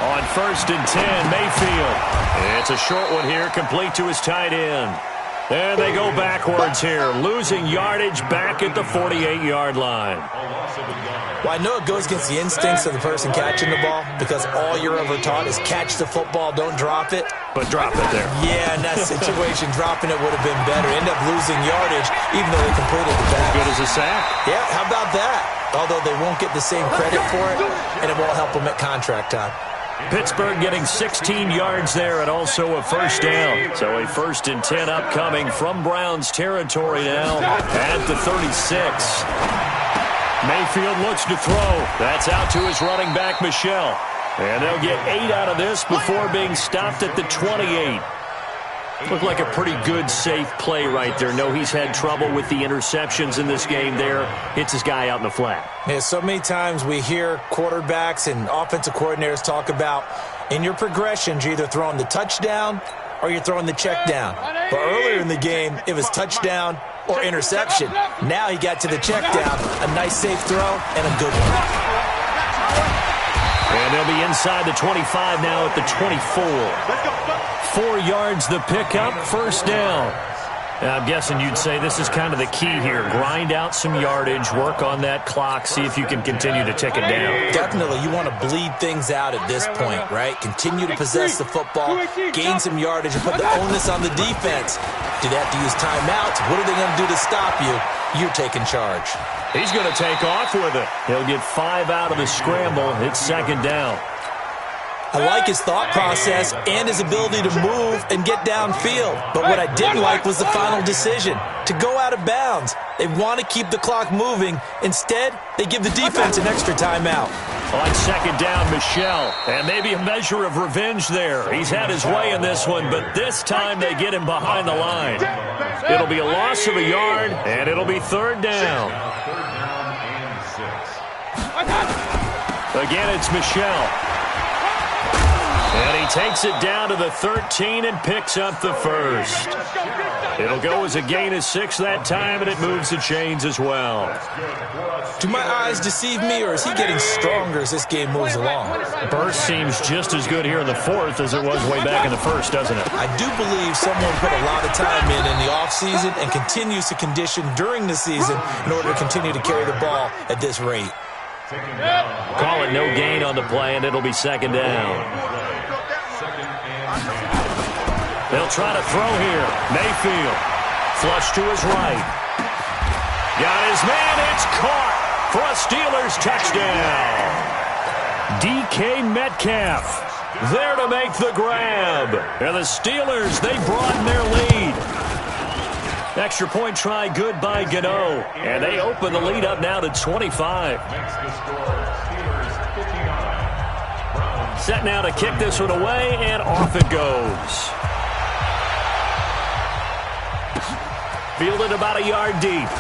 On 1st and 10, Mayfield. It's a short one here, complete to his tight end. And they go backwards here, losing yardage back at the 48-yard line. Well, I know it goes against the instincts of the person catching the ball because all you're ever taught is catch the football, don't drop it. But drop it there. Yeah, in that situation, dropping it would have been better. End up losing yardage even though they completed the pass. Good as a sack. Yeah, how about that? Although they won't get the same credit for it, and it won't help them at contract time. Pittsburgh getting 16 yards there and also a 1st down. So a 1st and 10 upcoming from Browns territory now at the 36. Mayfield looks to throw. That's out to his running back, Michel. And they'll get 8 out of this before being stopped at the 28. Looked like a pretty good, safe play right there. No, he's had trouble with the interceptions in this game there. Hits his guy out in the flat. Yeah, so many times we hear quarterbacks and offensive coordinators talk about in your progressions, you're either throwing the touchdown or you're throwing the check down. But earlier in the game, it was touchdown or interception. Now he got to the check down. A nice, safe throw and a good one. And they'll be inside the 25 now at the 24. 4 yards the pickup, 1st down. I'm guessing you'd say this is kind of the key here. Grind out some yardage, work on that clock, see if you can continue to tick it down. Definitely. You want to bleed things out at this point, right? Continue to possess the football, gain some yardage, and put the onus on the defense. Do they have to use timeouts? What are they going to do to stop you? You're taking charge. He's going to take off with it. He'll get 5 out of the scramble. It's 2nd down. I like his thought process and his ability to move and get downfield. But what I didn't like was the final decision, to go out of bounds. They want to keep the clock moving. Instead, they give the defense an extra timeout. On 2nd down, Michel. And maybe a measure of revenge there. He's had his way in this one, but this time they get him behind the line. It'll be a loss of a yard, and it'll be 3rd down. Again, it's Michel. And he takes it down to the 13 and picks up the first. It'll go as a gain of 6 that time, and it moves the chains as well. Do my eyes deceive me, or is he getting stronger as this game moves along? Burst seems just as good here in the fourth as it was way back in the first, doesn't it? I do believe someone put a lot of time in the offseason and continues to condition during the season in order to continue to carry the ball at this rate. Call it no gain on the play, and it'll be second down. They'll try to throw here. Mayfield. Flush to his right. Got his man. It's caught for a Steelers touchdown. DK Metcalf there to make the grab. And the Steelers, they broaden their lead. Extra point try good by Gano. And they open the lead up now to 25. Set now to kick this one away, and off it goes. Fielded about a yard deep.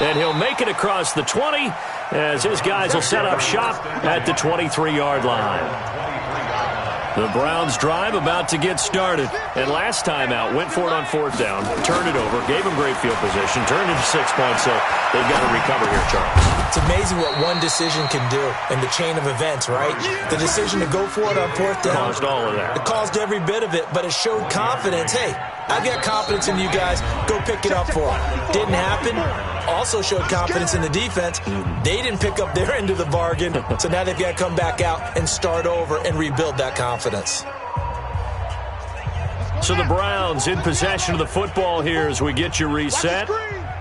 And he'll make it across the 20 as his guys will set up shop at the 23-yard line. The Browns drive about to get started. And last time out, went for it on fourth down, turned it over, gave them great field position, turned it to 6 points, so they've got to recover here, Charles. It's amazing what one decision can do in the chain of events, right? The decision to go for it on fourth down. Caused all of that. It caused every bit of it, but it showed confidence. Hey, I've got confidence in you guys. Go pick it up for them. Didn't happen. Also showed confidence in the defense. They didn't pick up their end of the bargain, so now they've got to come back out and start over and rebuild that confidence. So the Browns in possession of the football here as we get you reset.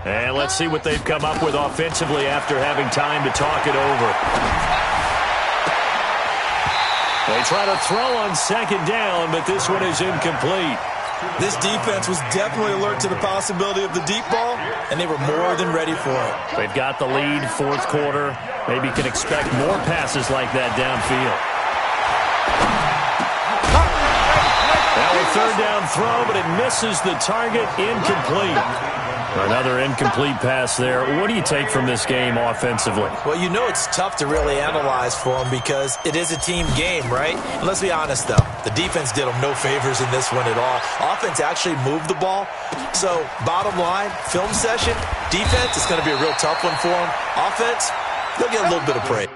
And let's see what they've come up with offensively after having time to talk it over. They try to throw on second down, but this one is incomplete. This defense was definitely alert to the possibility of the deep ball, and they were more than ready for it. They've got the lead, fourth quarter. Maybe can expect more passes like that downfield. Now a third down throw, but it misses the target, incomplete. Another incomplete pass there. What do you take from this game offensively? Well, you know it's tough to really analyze for them because it is a team game, right? And let's be honest, though. The defense did them no favors in this one at all. Offense actually moved the ball. So, bottom line, film session, defense, it's going to be a real tough one for them. Offense, they'll get a little bit of praise.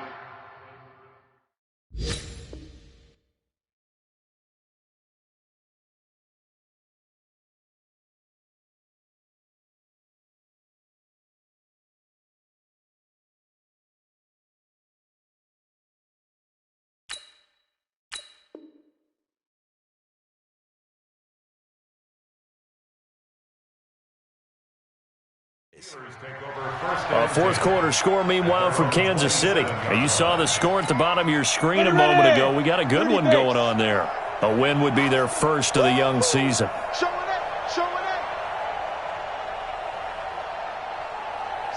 Fourth quarter score, meanwhile, from Kansas City. You saw the score at the bottom of your screen a moment ago. We got a good one going on there. A win would be their first of the young season.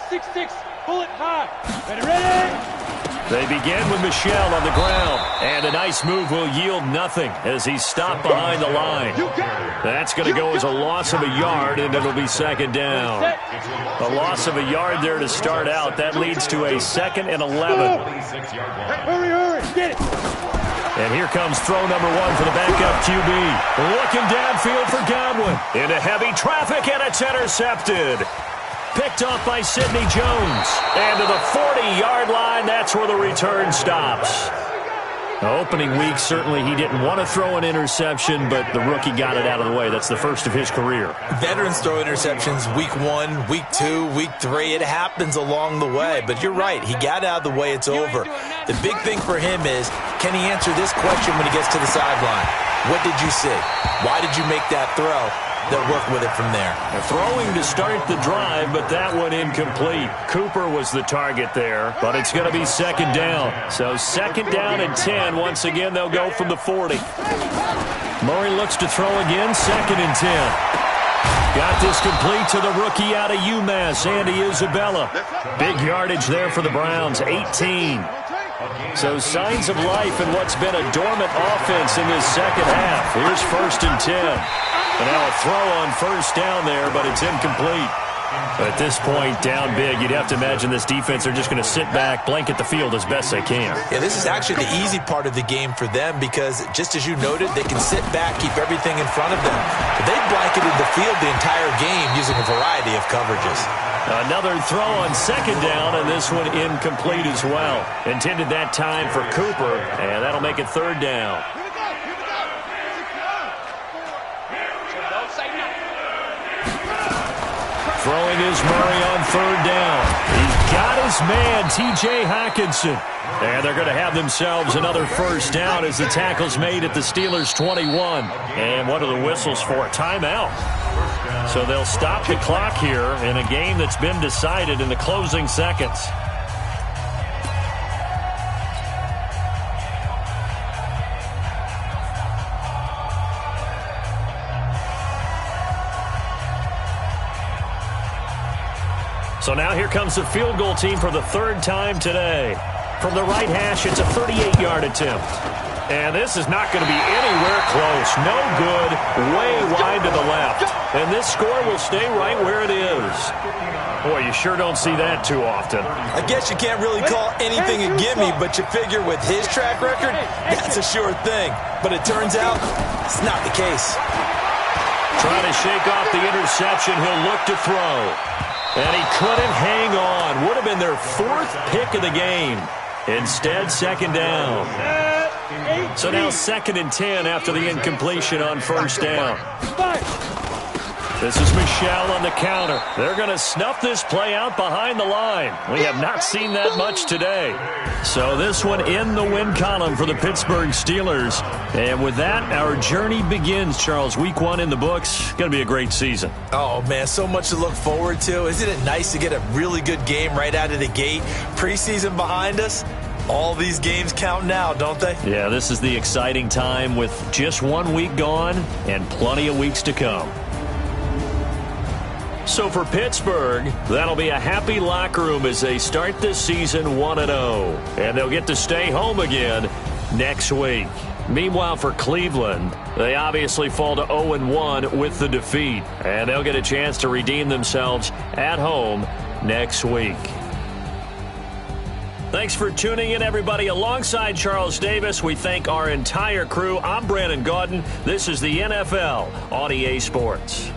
6-6, bullet high. Ready? They begin with Michel on the ground. And a nice move will yield nothing as he's stopped behind the line. That's going to go as a loss of a yard, and it'll be second down. A loss of a yard there to start out. That leads to a 2nd and 11. Hurry, get it. And here comes throw number 1 for the backup QB. Looking downfield for Godwin. Into heavy traffic, and it's intercepted. Picked off by Sidney Jones. And to the 40-yard line, that's where the return stops. Opening week, certainly he didn't want to throw an interception, but the rookie got it out of the way. That's the first of his career. Veterans throw interceptions week 1, week 2, week 3. It happens along the way. But you're right. He got out of the way. It's over. The big thing for him is, can he answer this question when he gets to the sideline? What did you see? Why did you make that throw? They'll work with it from there. Throwing to start the drive, but that one incomplete. Cooper was the target there, but it's going to be second down. So second down and 10. Once again, they'll go from the 40. Murray looks to throw again, second and 10. Got this complete to the rookie out of UMass, Andy Isabella. Big yardage there for the Browns, 18. So signs of life in what's been a dormant offense in this second half. Here's 1st and 10. And now a throw on first down there, but it's incomplete. At this point, down big, you'd have to imagine this defense are just going to sit back, blanket the field as best they can. Yeah, this is actually the easy part of the game for them because, just as you noted, they can sit back, keep everything in front of them. But they blanketed the field the entire game using a variety of coverages. Another throw on second down, and this one incomplete as well. Intended that time for Cooper, and that'll make it third down. Throwing is Murray on third down. He's got his man, T.J. Hockenson. And they're going to have themselves another first down as the tackle's made at the Steelers' 21. And what are the whistles for? Timeout. So they'll stop the clock here in a game that's been decided in the closing seconds. So now here comes the field goal team for the third time today. From the right hash, it's a 38-yard attempt. And this is not going to be anywhere close. No good, way wide to the left. And this score will stay right where it is. Boy, you sure don't see that too often. I guess you can't really call anything a gimme, but you figure with his track record, that's a sure thing. But it turns out it's not the case. Trying to shake off the interception, he'll look to throw. And he couldn't hang on. Would have been their fourth pick of the game. Instead, second down. So now 2nd and 10 after the incompletion on first down. This is Michelle on the counter. They're going to snuff this play out behind the line. We have not seen that much today. So this one in the win column for the Pittsburgh Steelers. And with that, our journey begins, Charles. Week 1 in the books. Going to be a great season. Oh, man, so much to look forward to. Isn't it nice to get a really good game right out of the gate? Preseason behind us. All these games count now, don't they? Yeah, this is the exciting time with just 1 week gone and plenty of weeks to come. So for Pittsburgh, that'll be a happy locker room as they start this season 1-0. And they'll get to stay home again next week. Meanwhile, for Cleveland, they obviously fall to 0-1 with the defeat. And they'll get a chance to redeem themselves at home next week. Thanks for tuning in, everybody. Alongside Charles Davis, we thank our entire crew. I'm Brandon Gaudin. This is the NFL on EA Sports.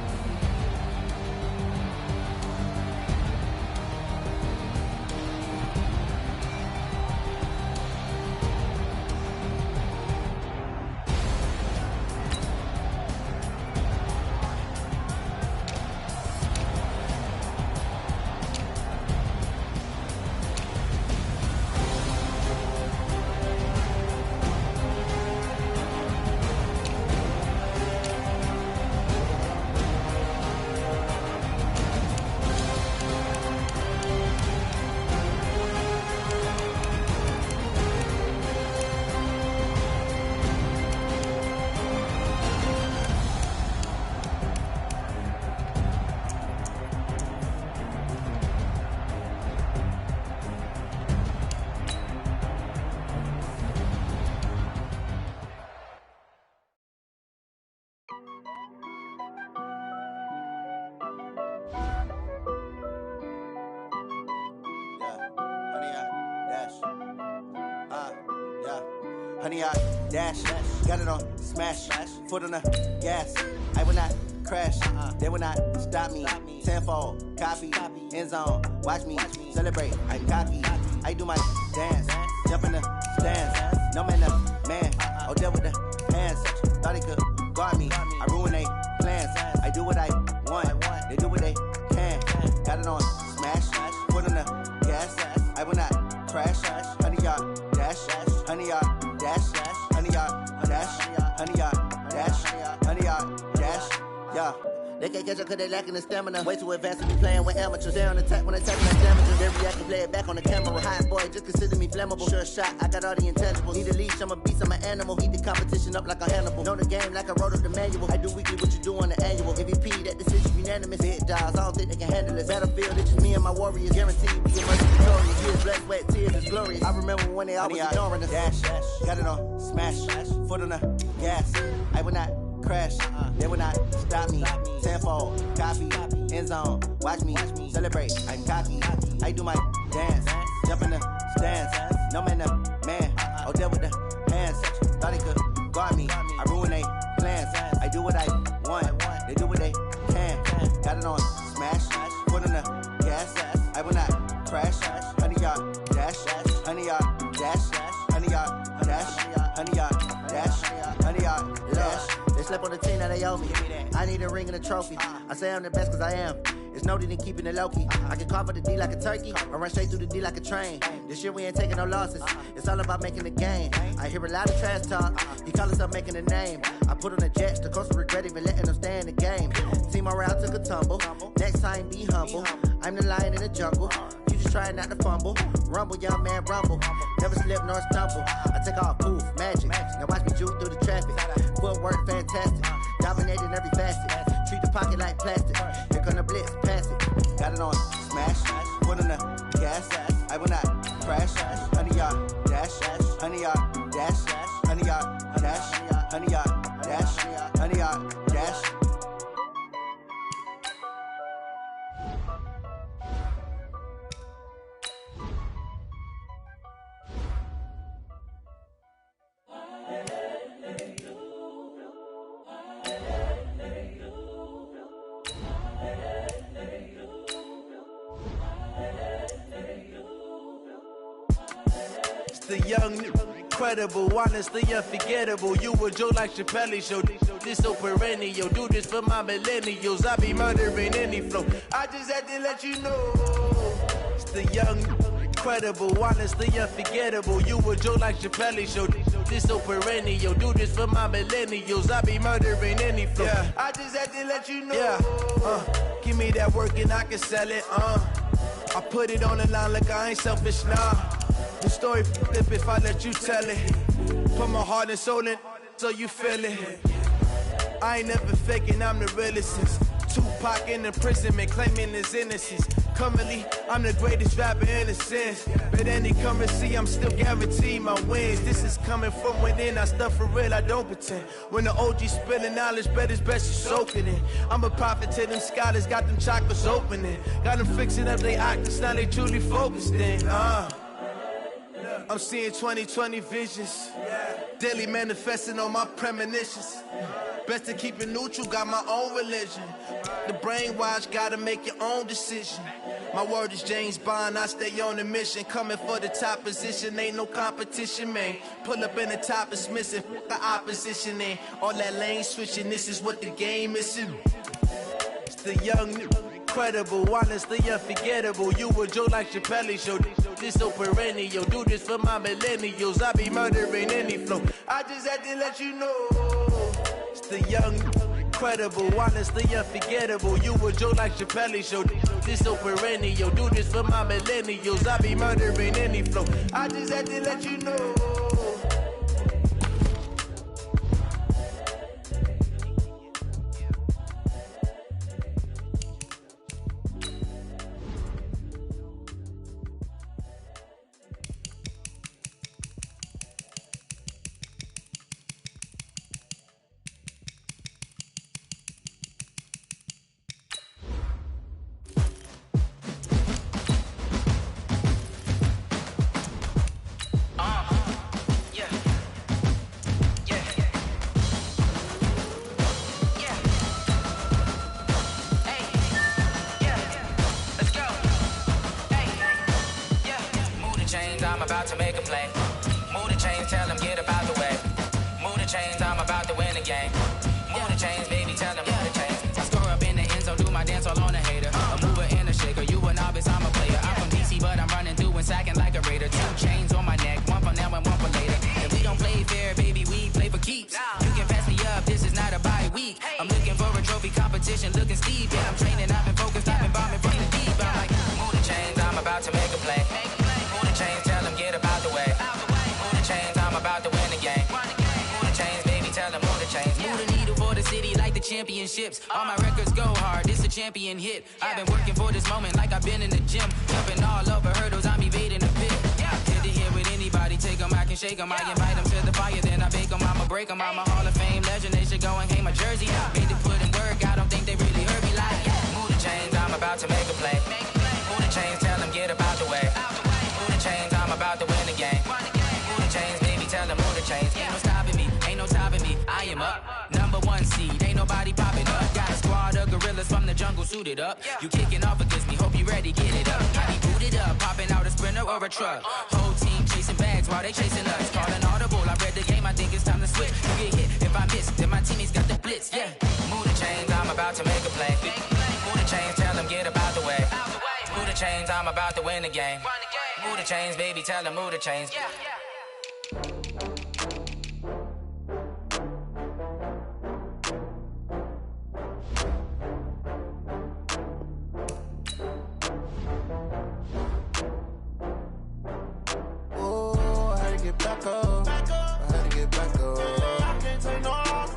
Honey, I dash, got it on smash, foot on the gas. I will not crash, they will not stop me. Tenfold, copy, end zone, watch me celebrate. I cocky, I do my dance, jump in the stands. No man, the man, oh, deal with the hands. Thought he could guard me, I ruin they plans. I do what I want, they do what they can. Got it on smash, foot on the gas. I will not crash, honey, y'all dash, honey, y'all dash, honey, y'all dash, honey, y'all dash, honey, y'all dash, yeah. They can't catch up cause they lacking the stamina. Way too advanced to be playing with amateurs. They on attack when they tackle that damage. They react and play it back on the camera. Hot boy, just consider me flammable. Sure shot, I got all the intangibles. Need a leash, I'm a beast, I'm an animal. Heat the competition up like a Hannibal. Know the game like I wrote up the manual. I do weekly what you do on the annual. MVP, that decision unanimous. Hit dials, I don't think they can handle it. Battlefield, it's just me and my warriors. Guaranteed we emerge victorious. Years, blood, sweat, tears, it's glorious. I remember when they always ignoring us. Dash, got it on smash, foot on the gas. I will not crash, they will not stop me. Tenfold, copy, end zone. Watch me celebrate. I'm cocky. I do my dance. Jump in the stands. No man, man. Oh, there with the hands. Thought he could guard me. I ruin they plans. I do what I want. They do what they can. Got it on smash. Foot on the gas. I will not crash. 100-yard dash. 100-yard dash. 100-yard dash. 100-yard dash. 100-yard dash. They slept on the team that they owe me. I need a ring and a trophy. I say I'm the best cause I am. It's noted in keeping it low-key. I can carve for the D like a turkey, or run straight through the D like a train. This year we ain't taking no losses. It's all about making the game. I hear a lot of trash talk. He call himself making a name. I put on the Jets. The coach regret even letting them stay in the game. Team morale took a tumble. Next time be humble. I'm the lion in the jungle. You just trying not to fumble. Rumble, young man, rumble. Never slip nor stumble. I take off, poof, magic. Now watch me juke through the traffic. Footwork fantastic. Dominating every facet. Treat the pocket like plastic. Here come the blitz, pass it. Got it on smash. Put on the gas. I will not crash. 100-yard dash. 100-yard dash. 100-yard dash. 100-yard dash. 100-yard dash. The young, incredible, honestly unforgettable. You a joke like Chappelle Show. This so perennial. Do this for my millennials. I be murdering any flow. I just had to let you know. It's the young, incredible, honestly unforgettable. You a joke like Chappelle Show. This so perennial. Do this for my millennials. I be murdering any flow. Yeah. I just had to let you know. Yeah. Give me that work and I can sell it. I put it on the line like I ain't selfish, nah. The story flip if I let you tell it. Put my heart and soul in so you feel it. I ain't never faking, I'm the realest since Tupac in imprisonment, claiming his innocence. Currently, I'm the greatest rapper in a sense. But any currency, I'm still guaranteed my wins. This is coming from within, I stuff for real, I don't pretend. When the OG spilling knowledge, bet it's best you soaking it. I'm a prophet to them scholars, got them chakras opening. Got them fixing up they octaves, now they truly focused in. I'm seeing 2020 visions. Daily manifesting on my premonitions. Best to keep it neutral, got my own religion. The brainwash, gotta make your own decision. My word is James Bond, I stay on a mission. Coming for the top position, ain't no competition, man. Pull up in the top, it's missing, the opposition ain't. All that lane switching, this is what the game is. It's the young, incredible, honestly unforgettable. You a joke like Chappelle Show. This so perennial. Do this for my millennials. I be murdering any flow. I just had to let you know. It's the young, incredible, honestly unforgettable. You a joke like Chappelle Show. This so perennial. Do this for my millennials. I be murdering any flow. I just had to let you know. I'm about to make a play. Move the chains, tell them get up out the way. Move the chains, I'm about to win the game. Move the chains, baby, tell them move the chains. I score up in the end zone, do my dance all on a hater. A mover and a shaker, you a novice, I'm a player. I'm from DC, but I'm running through and sacking like a raider. 2 chains on my neck, one for now and one for later. If we don't play fair, baby, we play for keeps. You can pass me up, this is not a bye week. I'm looking for a trophy competition, looking steep. Yeah, I'm training, I've been focused, I've been bombing from the deep. I'm like, move the chains, I'm about to make a play. Move the chains, tell them get up out the way. Move the chains, I'm about to win the game. Move the chains, baby, tell them move the chains. Move the needle for the city like the championships. All my records go hard, this a champion hit. I've been working for this moment like I've been in the gym. Jumping all over hurdles, I'm evading the pit. Hit the hit with anybody, take them, I can shake them. I invite them to the fire, then I bake them, I'ma break them. I'm a Hall of Fame legend, they should go and hang my jersey. Made to put in work, I don't think they really heard me like, move the chains. chains, I'm about to make a play. Move the chains, tell them get about the way. Move the chains, I'm about to win the game. Move the chains, baby, tell them move the chains. Ain't no stopping me, ain't no stopping me. I am up, #1 seed, ain't nobody popping up. Got a squad of gorillas from the jungle suited up. You kicking off against me, hope you ready, get it up. I be booted up, popping out a Sprinter or a truck. Whole team chasing bags while they chasing us. Calling audible, I read the game, I think it's time to switch. You get hit if I miss, then my teammates got the blitz, yeah. Move the chains, I'm about to make a play. Move the chains, tell them get about the way. Move the chains, I'm about to win the game. Move the chains, baby, tell them move the chains. Back up. I had to get back up. I can't take no loss.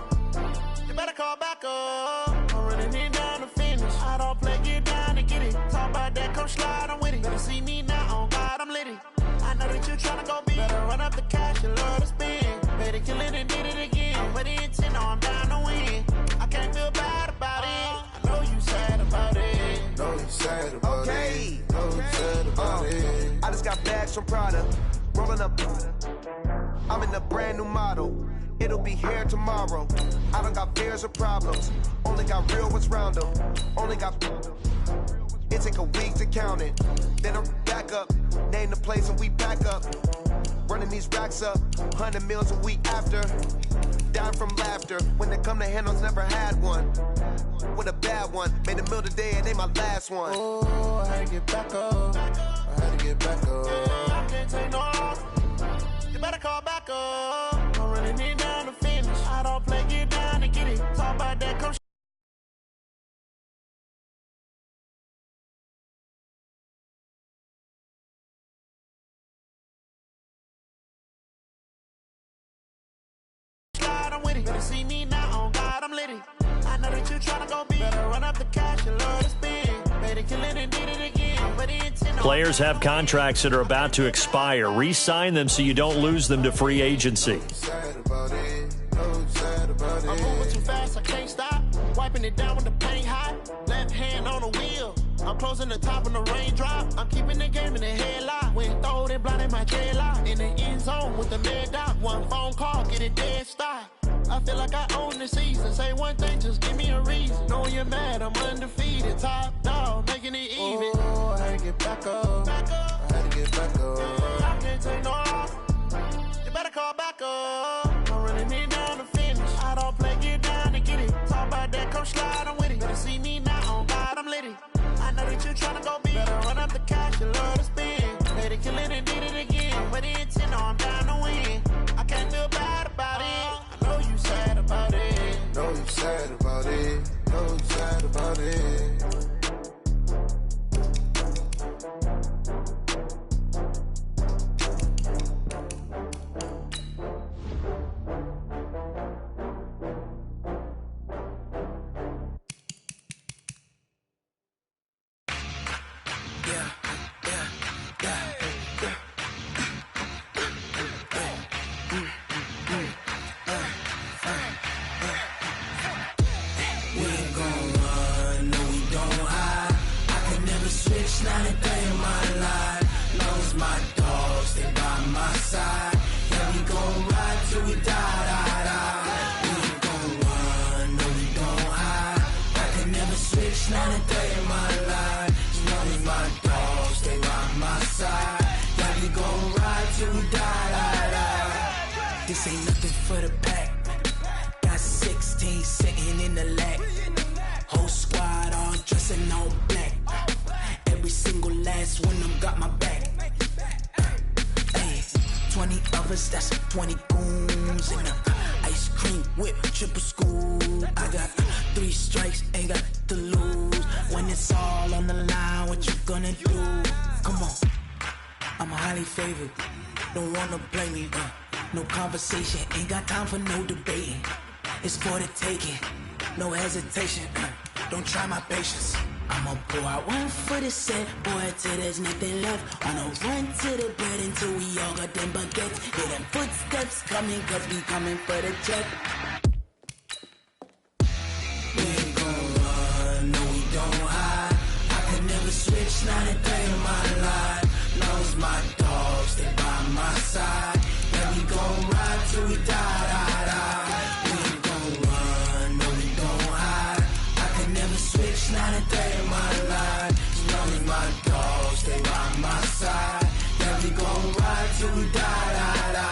You better call back up. I'm running it down to finish. I don't play, get down to get it. Talk about that, come slide, I'm with it. Better see me now, on God, I'm lit it. I know that you tryna go big. Better run up the cash, you love to spend. Better kill it and did it again. I'm with the intent, I'm down to win. I can't feel bad about it. I know you sad about it. Know you sad about it. Know you sad about it. I just got bags from Prada. Rolling up, I'm in a brand new model. It'll be here tomorrow. I don't got fears or problems. Only got real ones round them. Only got. It take a week to count it. Then I'm back up. Name the place and we back up. Running these racks up. 100 meals a week after. Dying from laughter. When they come to handles, never had one. With a bad one. Made a meal today and they my last one. Oh, I had to get back up. I had to get back up. I can't take no loss. You better call back up. I'm running it down to finish. I don't play, get down to get it. Talk about that, come slide, I'm with it. Better see me now, on God, I'm lit it. I know that you tryna go big. Better run up the cash, you love to spend. Better kill it and did it again. Players have contracts that are about to expire. Re-sign them so you don't lose them to free agency. I'm moving too fast, I can't stop. Wiping it down with the paint hot. Left hand on the wheel. I'm closing the top when the raindrop. I'm keeping the game in the headlock. When throw it, blinding my J-lock. In the end zone with the mid dot. One phone call, get it dead stop. I feel like I own the season. Say one thing, just give me a reason. Knowing you're mad, I'm undefeated. Top dog, making it even. Oh, I had to get back up. I had to get back up. I can't take no loss. You better call back up. I'm running it down to finish. I don't play, get down to get it. Talk about that, come slide, I'm with it. Better see me now, on God, I'm lit it. I know that you tryna go big. Better run up the cash, you love to spend. Better kill it and did it again. With the intent, I'm down to win. I can't feel bad about it. I know you sad about it. Know you sad about it. Know you sad about it. Not a day in my life. Knows my dogs, stay by my side. Yeah, we gon' ride till we die. We ain't gon' run, no, we gon' hide. I can never switch, not a day in my life. Knows my dogs, stay by my side. Yeah, we gon' ride till we die. This ain't nothing for the pack. Got 16 sitting in the lap. Whole squad all dressing all black. Every single last one of them got my back. Hey, 20 of us, that's 20 goons. And ice cream whip, triple scoop. I got 3 strikes, ain't got to lose. When it's all on the line, what you gonna do? Come on, I'm highly favored. Don't wanna blame me, no conversation, ain't got time for no debating. It's for the taking, no hesitation. Don't try my patience. I'ma pour out one for the set, boy, till there's nothing left. On a run to the bread until we all got them baguettes. Hear them footsteps coming, cause we coming for the check. We ain't gon' run, no, we don't hide. till we die, die, die.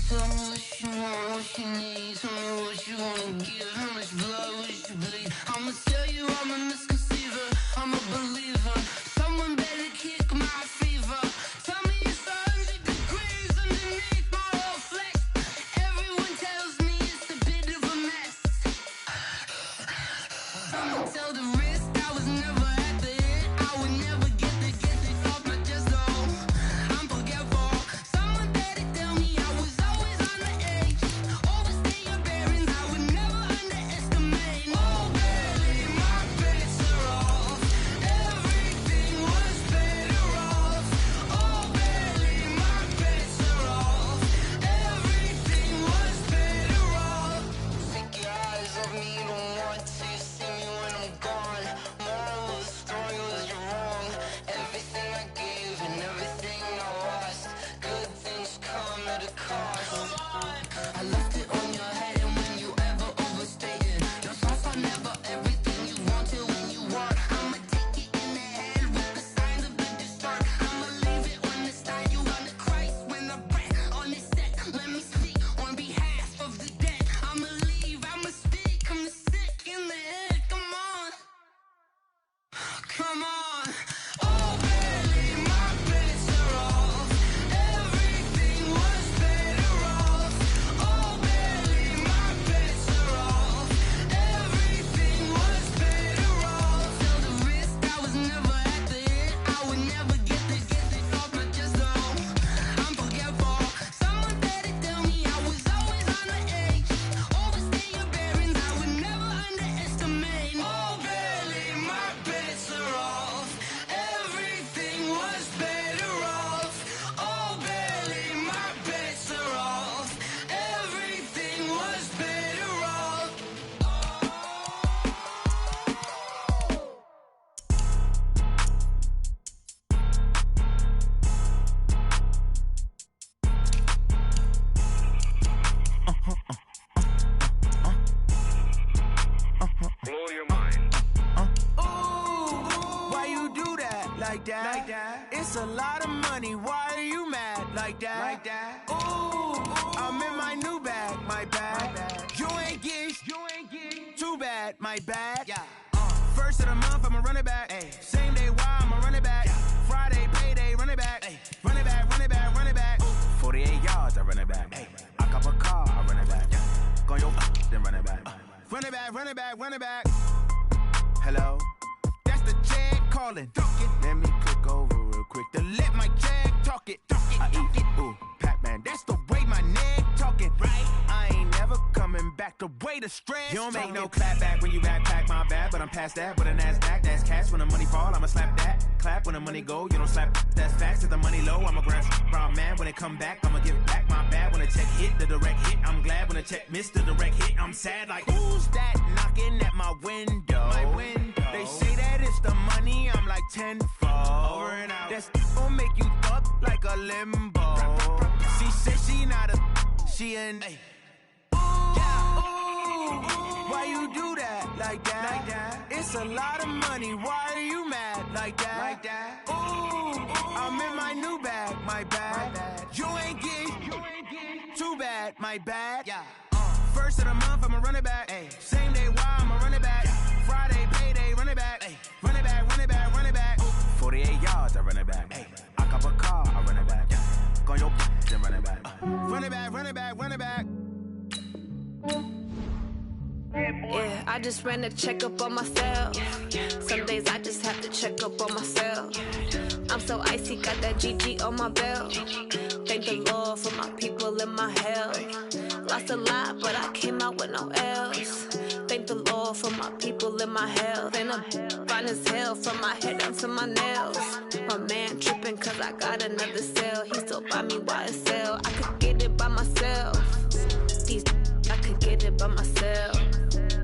Tell me what you want, what you need. Tell me what you wanna give. How much blood would you bleed? I'ma tell you I'm a misconceiver. I'm a believer. Someone better kick my fever. Tell me it's 100 degrees underneath my whole flesh. Everyone tells me it's a bit of a mess. Someone tell the risk I was never at the hit. I would never get this off my chest though. I'm forgetful. Someone better tell me I was always on the edge. Overstay your bearings, I would never underestimate. Oh baby, my bets are off. Everything was better off. Oh baby, my bets are off. Everything was better off. Take your eyes off me, you don't want to see me when I'm gone. Moral of the story was you're wrong. Everything I gave and everything I lost. Good things come at a cost. I left it on your head, and when you ever overstay it, your thoughts are never everything you wanted when you want. I'ma take it in the head with the signs of the distort. I'ma leave it on the side. You on the Christ when the breath on this set. Let me speak on behalf of the dead. I'ma leave, I'ma speak. I'm sick in the head. Come on, come on. Oh baby, my bets are off. Everything was better off. Oh baby, my bets are off. Everything was better off. Tell the risk I was never at the hit. I would never get this off my chest though. I'm forgetful. Someone better tell me I was always on the edge. Overstay your bearings, I would never underestimate. Oh baby, my bets are off. Everything was better off. Oh baby, my bets are off. Everything was better off. Blow your mind. Why you do that? Like that? Like that? It's a lot of money. Why are you mad? Like that? Like that? Ooh, I'm in my new bag. My bag. You ain't get too bad. My bad. Yeah. First of the month, I'ma run it back. Ay. Same day, why I'ma run it back. Friday, payday, run it back. Ay. Run it back, run it back, run it back. 48 yards, I run it back. Ay. I cop a car, I run it back. Go your then run it back. Run it back, run it back, run it back. Hello? That's the jag calling. Let me click over real quick to let my jag talk it. I eat it, ooh, Pac-Man. That's the way my neck talking. Right? I ain't never coming back. The way the stress. You don't make no clap back when you backpack, my bad. But I'm past that with a NASDAQ. That's cash when the money fall. I'ma slap that. Clap when the money go. You don't slap. That's facts. If the money low, I'ma grab brown man. When it come back, I'ma give back my bad. When the check hit, the direct hit. I'm glad when the check missed the direct hit. I'm sad like, who's that knocking at my window? My window. They say that it's the money. I'm like tenfold. Over and out. That's gon' make you up like a limbo. She said she not a, she an. Why you do that? Like that? Like that? It's a lot of money. Why are you mad? Like that? Like that? Ooh, I'm in my new bag. My bad. You ain't get too bad. My bad. Yeah. First of the month, I'ma run it back. Ay. Same day, why I'ma run it back. Friday, payday, run it back. Ay. Run it back, run it back, run it back. 48 yards, I run it back. Ay. I cop a car, I run it back. Go your then run it back. Run it back, run it back, run it back. Yeah, I just ran a checkup on myself. Some days I just have to check up on myself. I'm so icy, got that GG on my belt. Thank the Lord for my people and my health. Lost a lot, but I came out with no else. Thank the Lord for my people and my health. And I'm fine as hell from my head down to my nails. My man tripping cause I got another cell. He still buy me YSL. I could get it by myself. These I could get it by myself.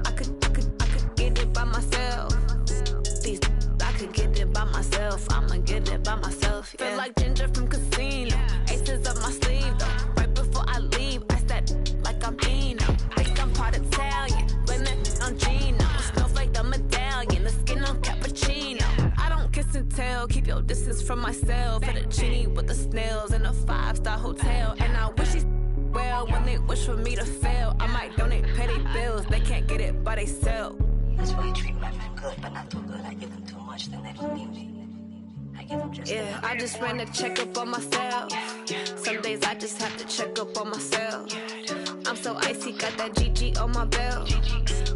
I could get it by myself. These I could get it by myself. I'ma get it by myself. Yeah. Feel like Ginger from Casino. Aces up my sleeve though. Right before I leave, I This is from myself, fettuccine with the snails in a 5-star hotel. And I wish these well when they wish for me to fail. I might donate, pay their bills, they can't get it by they self. That's why you treat my men good, but not too good. I give them too much, then they don't need me. I give them just yeah, I just ran a checkup on myself. Some days I just have to check up on myself. I'm so icy, got that GG on my belt.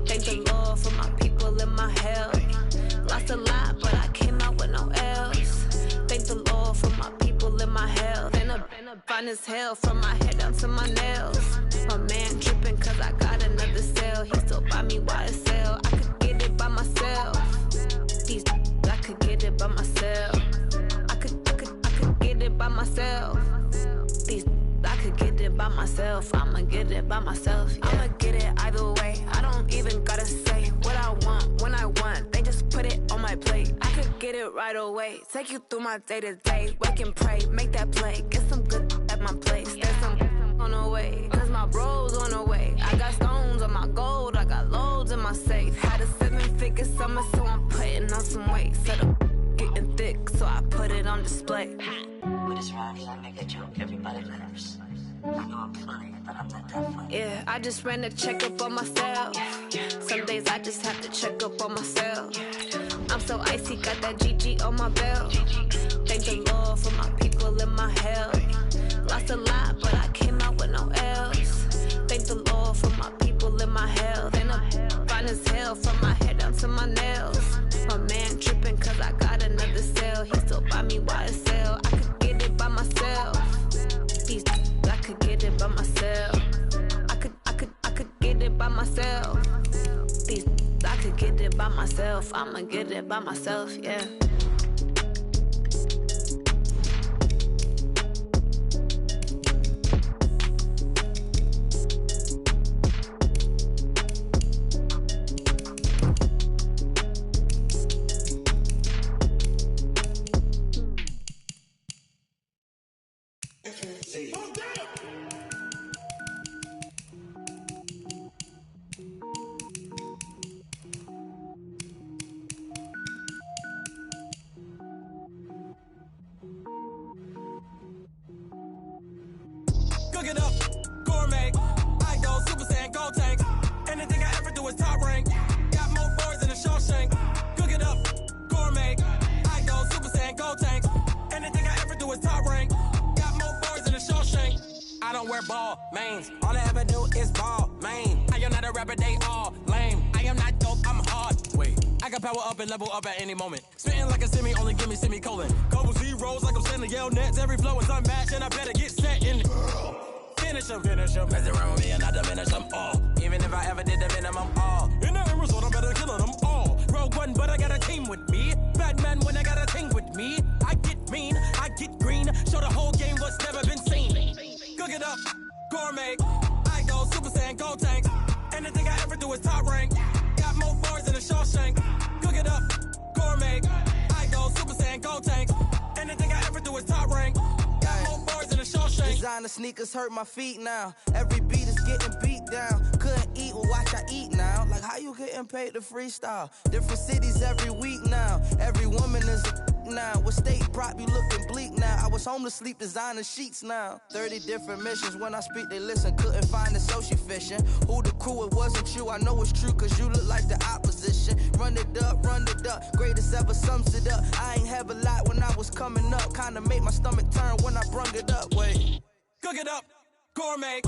Thank the Lord for my people in my health. Lost a lot, but I came out with no L's. Thank the Lord for my people in my health. And I'm fine as hell from my head down to my nails. My man tripping cause I got another cell. He still buy me YSL. I could get it by myself. These I could get it by myself. I could get it by myself. These I could get it by myself. I'ma get it by myself. Yeah. I'ma get it either way. I don't even gotta say what I want when I want. They just put it on my plate. I could get it right away. Take you through my day to day. Wake and pray, make that play. Get some good at my place. There's some on the way. Cause my bros on the way. I got stones on my gold. I got loads in my safe. Had a 7-figure summer, so I'm putting on some weight. Set up getting thick, so I put it on display. With this rhyme, I make a joke, everybody laughs. I know I'm funny, but I'm not that funny. Yeah, I just ran a checkup on myself. Some days I just have to check up on myself. I'm so icy, got that GG on my belt. Thank the Lord for my people in my health. Lost a lot, but I came out with no L's. Thank the Lord for my people in my health. And I'm fine as hell from my head down to my nails. My man tripping cause I got another cell. He still buy me YSL. I could get it by myself. These I could get it by myself. I could get it by myself. These I could get it by myself. I'ma get it by myself, yeah. Cook it up, gourmet. I go Super Saiyan, gold tank. Anything I ever do is top rank. Got more boards than a Shawshank. Cook it up, gourmet. I go Super Saiyan, gold tank. Anything I ever do is top rank. Got more boards than a Shawshank. I don't wear ball mains. All I ever do is ball main. I am not a rapper, they all lame. I am not dope, I'm hard. Wait, I can power up and level up at any moment. Spitting like a semi, only give me semicolon. Couple zeros like I'm sending yell nets. Every flow is unmatched and I better get set in it. Finish them. Mess around with me and I diminish them all. Even if I ever did the minimum all. In the end result, I'm better killing them all. Rogue One, but I got a team with me. Batman when I got a team with me. I get mean, I get green. Show the whole game what's never been seen. Cook it up, gourmet. I go Super Saiyan, gold tank. Anything I ever do is top rank. Got more boards than a Shawshank. Cook it up, gourmet. I go Super Saiyan, gold tank. Anything I ever do is top rank. Got more boards than a Shawshank. Designer sneakers hurt my feet now. Every beat is getting beat down. Couldn't eat, well watch I eat now. Like how you getting paid to freestyle? Different cities every week now. Every woman is a now. What state prop you looking bleak now? I was home to sleep designer sheets now. 30 different missions. When I speak they listen. Couldn't find the social fishing. Who the crew? It wasn't you. I know it's true cause you look like the opposition. Run it up. Greatest ever sums it up. I ain't have a lot when I was coming up. Kinda made my stomach turn when I brung it up. Wait. Cook it up, gourmet.